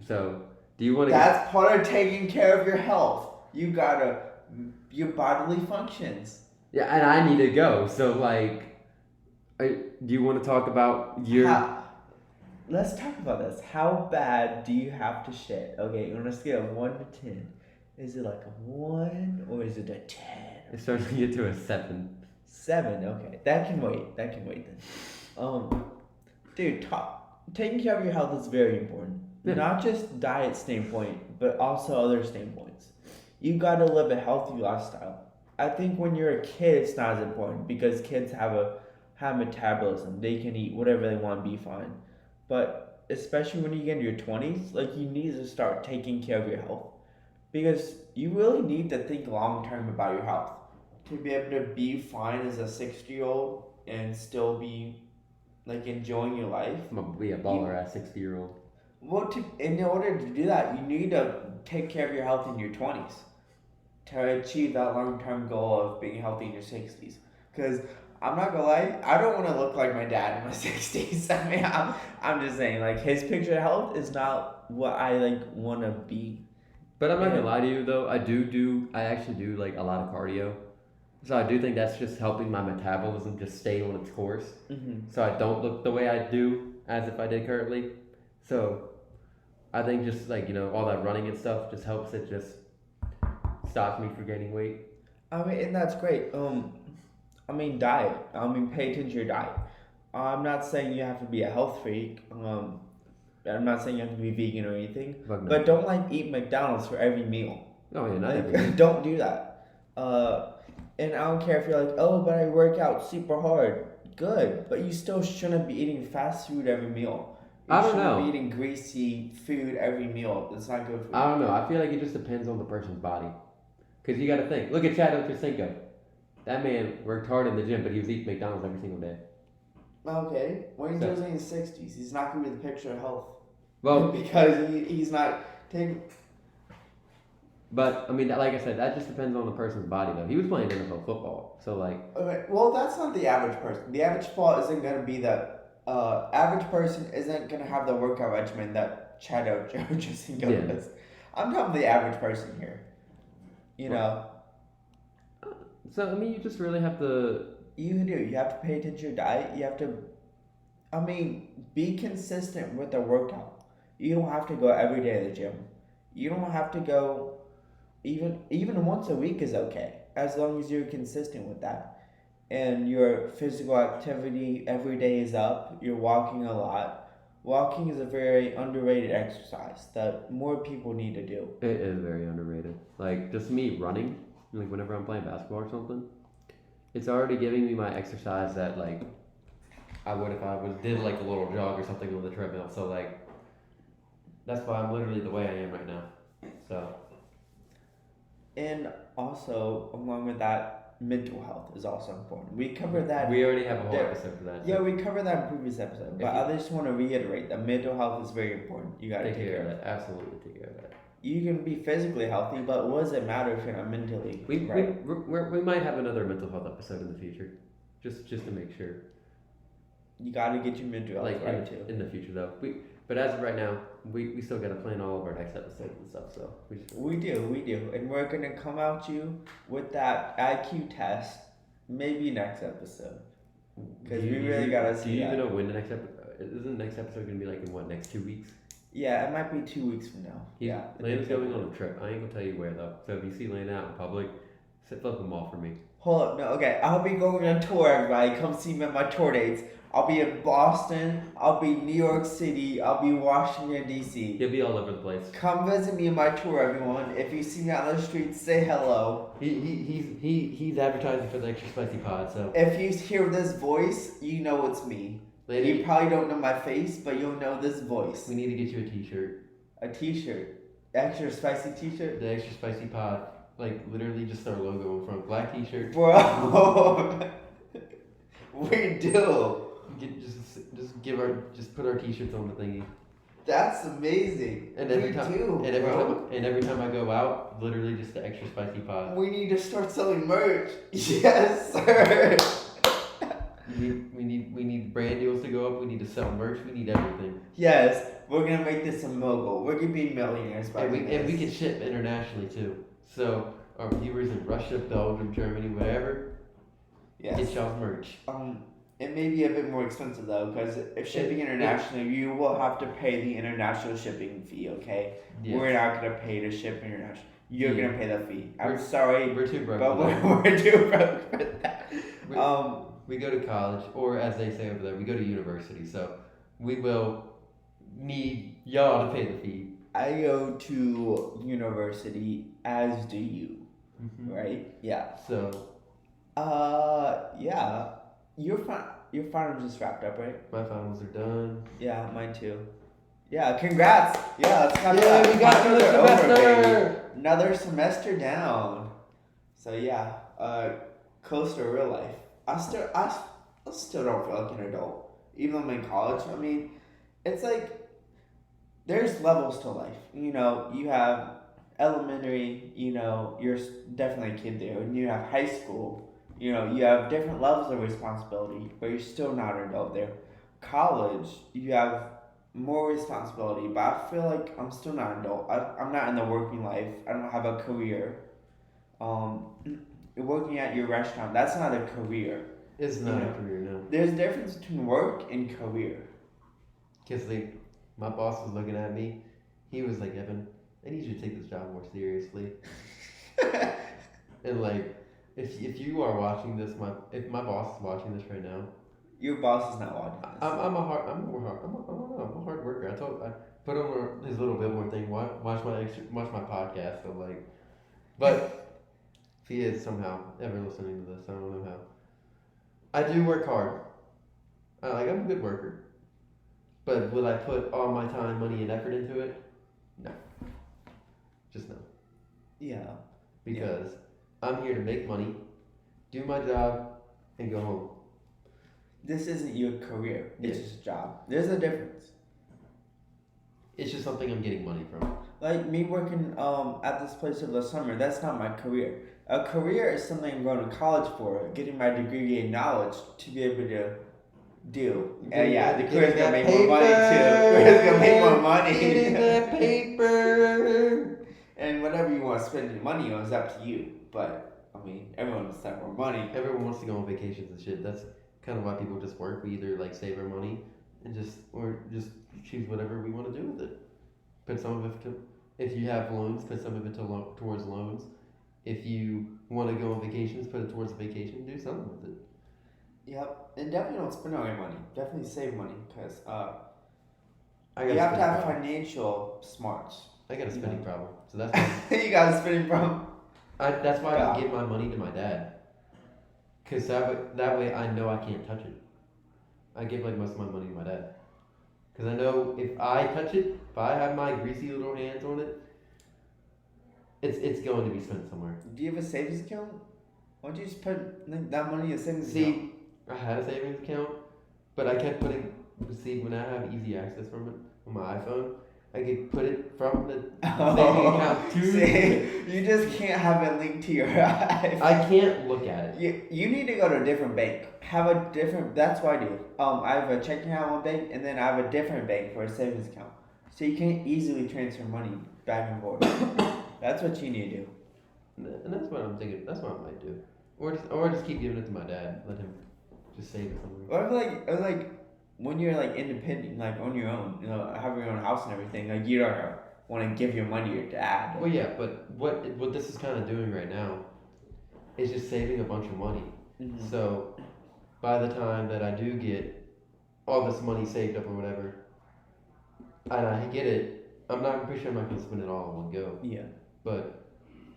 So do you want to? That's part of taking care of your health. You gotta your bodily functions. Yeah, and I need to go. So like, do you want to talk about your? Let's talk about this. How bad do you have to shit? Okay, on a scale of 1 to 10, is it like a 1 or is it a 10? It's starting to get to a 7. 7, okay. That can wait. That can wait then. Dude, taking care of your health is very important. Yeah. Not just diet standpoint, but also other standpoints. You gotta live a healthy lifestyle. I think when you're a kid, it's not as important because kids have metabolism. They can eat whatever they want and be fine. But especially when you get into your 20s, like you need to start taking care of your health. Because you really need to think long term about your health. To be able to be fine as a 60-year-old and still be like enjoying your life. I'm gonna be a baller at 60-year-old. Well, in order to do that, you need to take care of your health in your 20s to achieve that long-term goal of being healthy in your 60s. Because I'm not gonna lie, I don't want to look like my dad in my 60s. I mean, I'm just saying, like his picture of health is not what I like want to be. But I'm not gonna lie to you though. I actually do like a lot of cardio. So I do think that's just helping my metabolism just stay on its course. Mm-hmm. So I don't look the way I do as if I did currently. So I think just like, you know, all that running and stuff just helps it just stops me from gaining weight. I mean, and that's great. Diet. Pay attention to your diet. I'm not saying you have to be a health freak. I'm not saying you have to be vegan or anything. Fuck no. But don't like eat McDonald's for every meal. Oh yeah, not Like, every day. don't do that. And I don't care if you're like, oh, but I work out super hard. Good, but you still shouldn't be eating fast food every meal. You I don't shouldn't know. be eating greasy food every meal. It's not good for you. I don't know. I feel like it just depends on the person's body. Because you got to think. Look at Chad Ochocinco. That man worked hard in the gym, but he was eating McDonald's every single day. Okay, when he's So- in his 60s, he's not gonna be the picture of health. Well, because he's not taking. but I mean, like I said, that just depends on the person's body, though. He was playing NFL football, so like, Okay, well, that's not the average person. The average fall isn't gonna be the average person isn't gonna have the workout regimen that Chad Ochocinco Yeah. does. I'm talking the average person here. You know, so I mean, you just really have to. You do. You have to pay attention to your diet. You have to, be consistent with the workout. You don't have to go every day to the gym. You don't have to go, even once a week is okay, as long as you're consistent with that. And your physical activity every day is up. You're walking a lot. Walking is a very underrated exercise that more people need to do. It is very underrated. Like just me running, like whenever I'm playing basketball or something, it's already giving me my exercise that like I would if I did like a little jog or something on the treadmill. So like that's why I'm literally the way I am right now. So And also, along with that, mental health is also important. We covered that. We already have a whole there- episode for that. Yeah, so we covered that in previous episode. But I just want to reiterate that mental health is very important. You gotta take care of that. Absolutely take care of that. You can be physically healthy, but what does it matter if you're not mentally We right? we might have another mental health episode in the future, just to make sure. You gotta get your mental health Like right too. in the future though. But as of right now, we still gotta plan all of our next episodes and stuff. So We do, and we're gonna come out you with that IQ test maybe next episode. Because we really gotta see Do you that. even know when the next episode? Isn't the next episode gonna be like in what, next 2 weeks? Yeah, it might be 2 weeks from now. Yeah, Landon's going on a trip. I ain't gonna tell you where though. So if you see Landon out in public, flip him off for me. Hold up, no, okay. I'll be going on tour, everybody. Come see me at my tour dates. I'll be in Boston. I'll be in New York City. I'll be Washington D.C. He'll be all over the place. Come visit me in my tour, everyone. If you see me on the street, say hello. He's advertising for the extra spicy pod. So If you hear this voice, you know it's me. Landon, You probably don't know my face, but you'll know this voice. we need to get you a T-shirt. A T-shirt, extra spicy T-shirt, The extra spicy pod, like literally just our logo in front. Black T-shirt. bro. We do. Just put our T-shirts on the thingy. That's amazing. And every we time, do, and bro. every time I go out, literally just the extra spicy pod. We need to start selling merch. Yes, sir. We need brand deals to go up. We need to sell merch. We need everything. Yes, we're gonna make this a mogul. We're gonna be millionaires by And we this. can ship internationally too. So our viewers in Russia, Belgium, Germany, wherever, Yes. get y'all's merch. It may be a bit more expensive though, because if shipping internationally, you will have to pay the international shipping fee. Okay, Yeah. we're not gonna pay to ship international. You're Yeah. gonna pay the fee. I'm We're- sorry, We're too broke. but for that. we're too broke for that. We go to college, or as they say over there, we go to university. So we will need y'all to pay the fee. I go to university, as do you, right? Yeah. So Yeah. Your finals just wrapped up, right? my finals are done. Yeah, mine too. Yeah, congrats. Yeah, let's have Yeah, that. we got Finals another are over, semester. baby. Another semester down. So yeah, close to real life. I still don't feel like an adult, even though I'm in college. I mean, it's like there's levels to life. You know, you have elementary. You know, you're definitely a kid there, and you have high school. You know, you have different levels of responsibility, but you're still not an adult there. College, you have more responsibility, but I feel like I'm still not an adult. I'm not in the working life. I don't have a career. Working at your restaurant, that's not a career. It's not Yeah. a career, no. There's a difference between work and career. Because my boss was looking at me. He was like, Evan, I need you to take this job more seriously. And like, if you are watching this, if my boss is watching this right now, Your boss is not watching this. I'm a hard worker. I put on his little billboard thing. Watch my podcast. So like, but if he is somehow ever listening to this, I don't know how. I do work hard. I'm a good worker. But will I put all my time, money, and effort into it? No. Just no. Yeah. Because I'm here to make money, do my job, and go home. This isn't your career. It's Yeah. just a job. There's a difference. It's just something I'm getting money from. Like me working at this place over the summer, that's not my career. A career is something I'm going to college for, getting my degree and knowledge to be able to do. And yeah, the career's gonna make more money too. Career's gonna make more money. Getting that paper. And whatever you want to spend your money on is up to you. But I mean, everyone wants to have more money. Everyone wants to go on vacations and shit. That's kind of why people just work. We either like save our money and just choose whatever we want to do with it. Put some of it to, if you have loans, put some of it towards loans. If you want to go on vacations, put it towards a vacation. Do something with it. Yep, and definitely don't spend all your money. Definitely save money because I you got a have to spending have problem. financial smarts. I got a spending problem, so that's why You got a spending problem. that's why Yeah. I give my money to my dad. Cause that way I know I can't touch it. I give like most of my money to my dad. Cause I know if I touch it, if I have my greasy little hands on it, it's going to be spent somewhere. Do you have a savings account? Why don't you just put that money in a savings account? See, I had a savings account, but I kept putting. See, when I have easy access from it on my iPhone, I could put it from the saving account to. See, you just can't have it linked to your iPhone. I can't look at it. You need to go to a different bank. Have a different. That's what I do. I have a checking account at one bank, and then I have a different bank for a savings account, so you can easily transfer money back and forth. That's what you need to do. And that's what I'm thinking. That's what I might do, or just keep giving it to my dad. Let him just save it somewhere. Or like when you're like independent, like on your own, have your own house and everything. Like you don't want to give your money to your dad. Well, yeah, but what this is kind of doing right now is just saving a bunch of money. Mm-hmm. So by the time that I do get all this money saved up or whatever, and I get it, I'm pretty sure I'm not gonna spend it all in one go. Yeah. But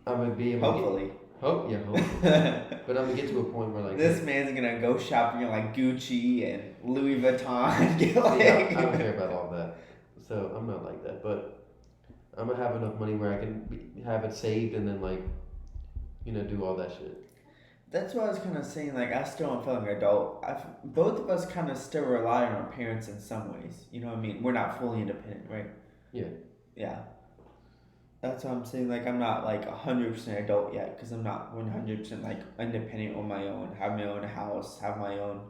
I'm gonna be able Hopefully. Hopefully. But I'm gonna get to a point where like this man's gonna go shopping in like Gucci and Louis Vuitton. Yeah, I don't care about all that. So I'm not like that, but I'm gonna have enough money where I can have it saved and then like, do all that shit. That's what I was kind of saying. Like, I still don't feel like an adult. Both of us kind of still rely on our parents in some ways. You know what I mean? We're not fully independent, right? Yeah. Yeah. That's what I'm saying. Like, I'm not like 100% adult yet because I'm not 100% like independent on my own. Have my own house. Have my own.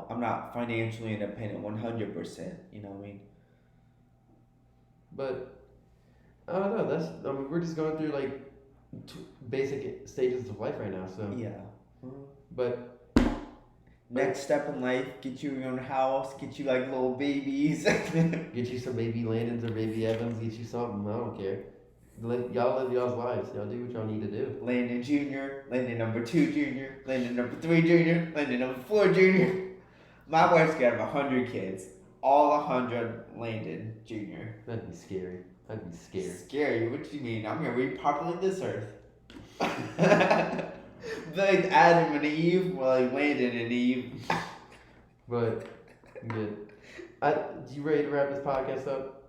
I'm not financially independent 100%. You know what I mean? But I don't know. We're just going through like basic stages of life right now. So yeah. But next step in life, get you your own house, get you like little babies. Get you some baby Landons or baby Evans, get you something. I don't care. Y'all live y'all's lives. Y'all do what y'all need to do. Landon Jr., Landon number 2 Jr., Landon number 3 Jr., Landon number 4 Jr. My wife's got 100 kids. All 100 Landon Jr. That'd be scary. I'd be scared. Scary? What do you mean? I'm gonna repopulate this earth. Like Adam and Eve, well, like Landon and Eve. But good. You ready to wrap this podcast up?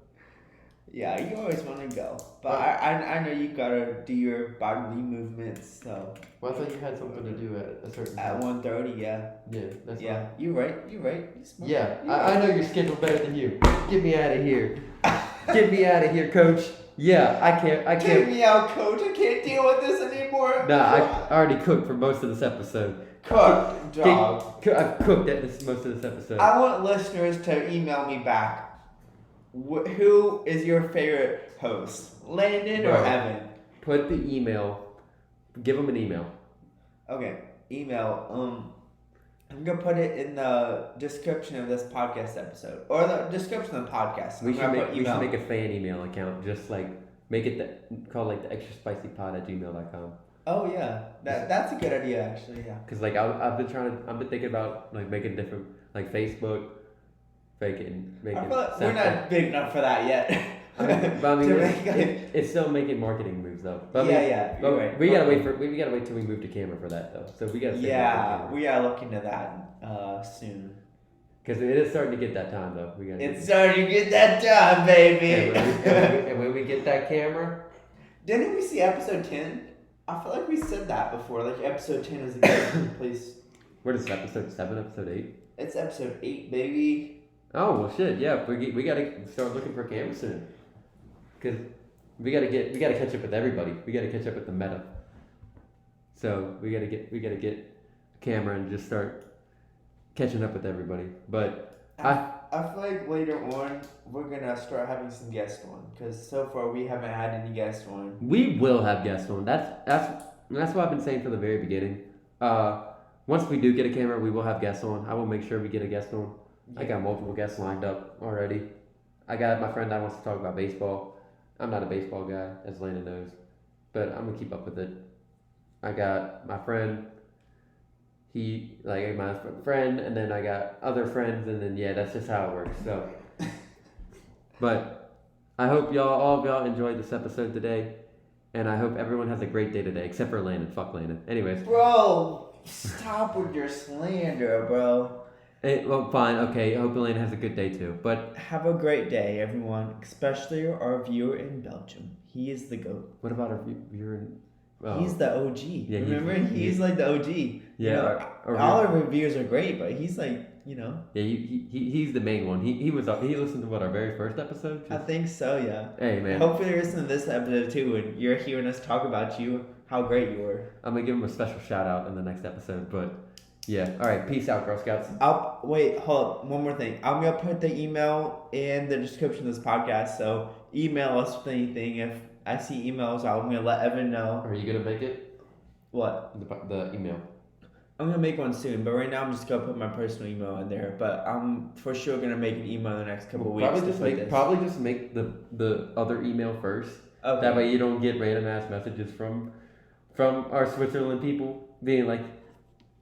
Yeah, you always want to go, but I know you gotta do your bodily movements. So. Well, I thought you had something to do at a certain At time. 1:30, yeah. Yeah, that's Yeah, you right. You smart. Yeah, I know your schedule better than you. Get me out of here. Get me out of here, coach. Yeah, I can't. Get me out, coach. I can't deal with this anymore. Nah, I already cooked for most of this episode. Cook, dog. I've cooked most of this episode. I want listeners to email me back. Who is your favorite host, Landon or Evan? Put the email. Give them an email. Okay, email. I'm gonna put it in the description of this podcast episode or the description of the podcast. We should make a fan email account. Just like make it call like the extraspicypod@gmail.com. Oh yeah, that's a good idea actually. Yeah. Cause like I've been thinking about like making different like Facebook, making. We're not big enough for that yet. It's still making marketing moves though. But right. We gotta wait till we move to camera for that though. So we gotta. We gotta look into that soon. Because it is starting to get that time though. It's starting to get that time, baby. And when we get that camera. Didn't we see episode 10? I feel like we said that before. Like episode 10 is a good place. What is it, episode 7, episode 8? It's episode 8, baby. Oh well, shit. Yeah, we gotta start looking for a camera soon. Cause we gotta catch up with everybody. We gotta catch up with the meta. So we gotta get a camera and just start catching up with everybody. But I feel like later on we're gonna start having some guests on because so far we haven't had any guests on. We will have guests on. That's what I've been saying from the very beginning. Once we do get a camera, we will have guests on. I will make sure we get a guest on. Yeah. I got multiple guests lined up already. I got my friend that wants to talk about baseball. I'm not a baseball guy, as Landon knows, but I'm gonna keep up with it. I got my friend. My friend, and then I got other friends, and then that's just how it works. So, but I hope all of y'all enjoyed this episode today, and I hope everyone has a great day today, except for Landon. Fuck Landon. Anyways, bro, stop with your slander, bro. Well, fine, okay. I hope Elaine has a good day too. But have a great day, everyone. Especially our viewer in Belgium. He is the GOAT. What about our viewer He's the OG. Yeah, Remember, he's like the OG. Yeah, You know, all our reviews are great, but he's like, you know. Yeah, he's the main one. He listened to our very first episode. I think so, yeah. Hey man. Hopefully you're listening to this episode too, and you're hearing us talk about you, how great you were. I'm gonna give him a special shout out in the next episode, but yeah. All right, peace out, Girl Scouts. Hold up, one more thing. I'm gonna put the email in the description of this podcast, so email us with anything. If I see emails, I'm gonna let Evan know. Are you gonna make it? What? The email. I'm gonna make one soon, but right now I'm just gonna put my personal email in there. But I'm for sure gonna make an email in the next couple of weeks. Probably just make the other email first. Okay. That way you don't get random ass messages from our Switzerland people being like,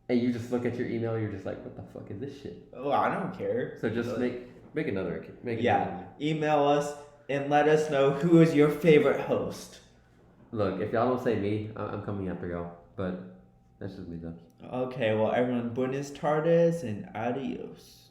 and you just look at your email, you're just like, what the fuck is this shit? Oh, I don't care. So just make another. Email us and let us know who is your favorite host. Look, if y'all don't say me, I'm coming after y'all. But that's just me though. Okay, well everyone, buenas tardes and adios.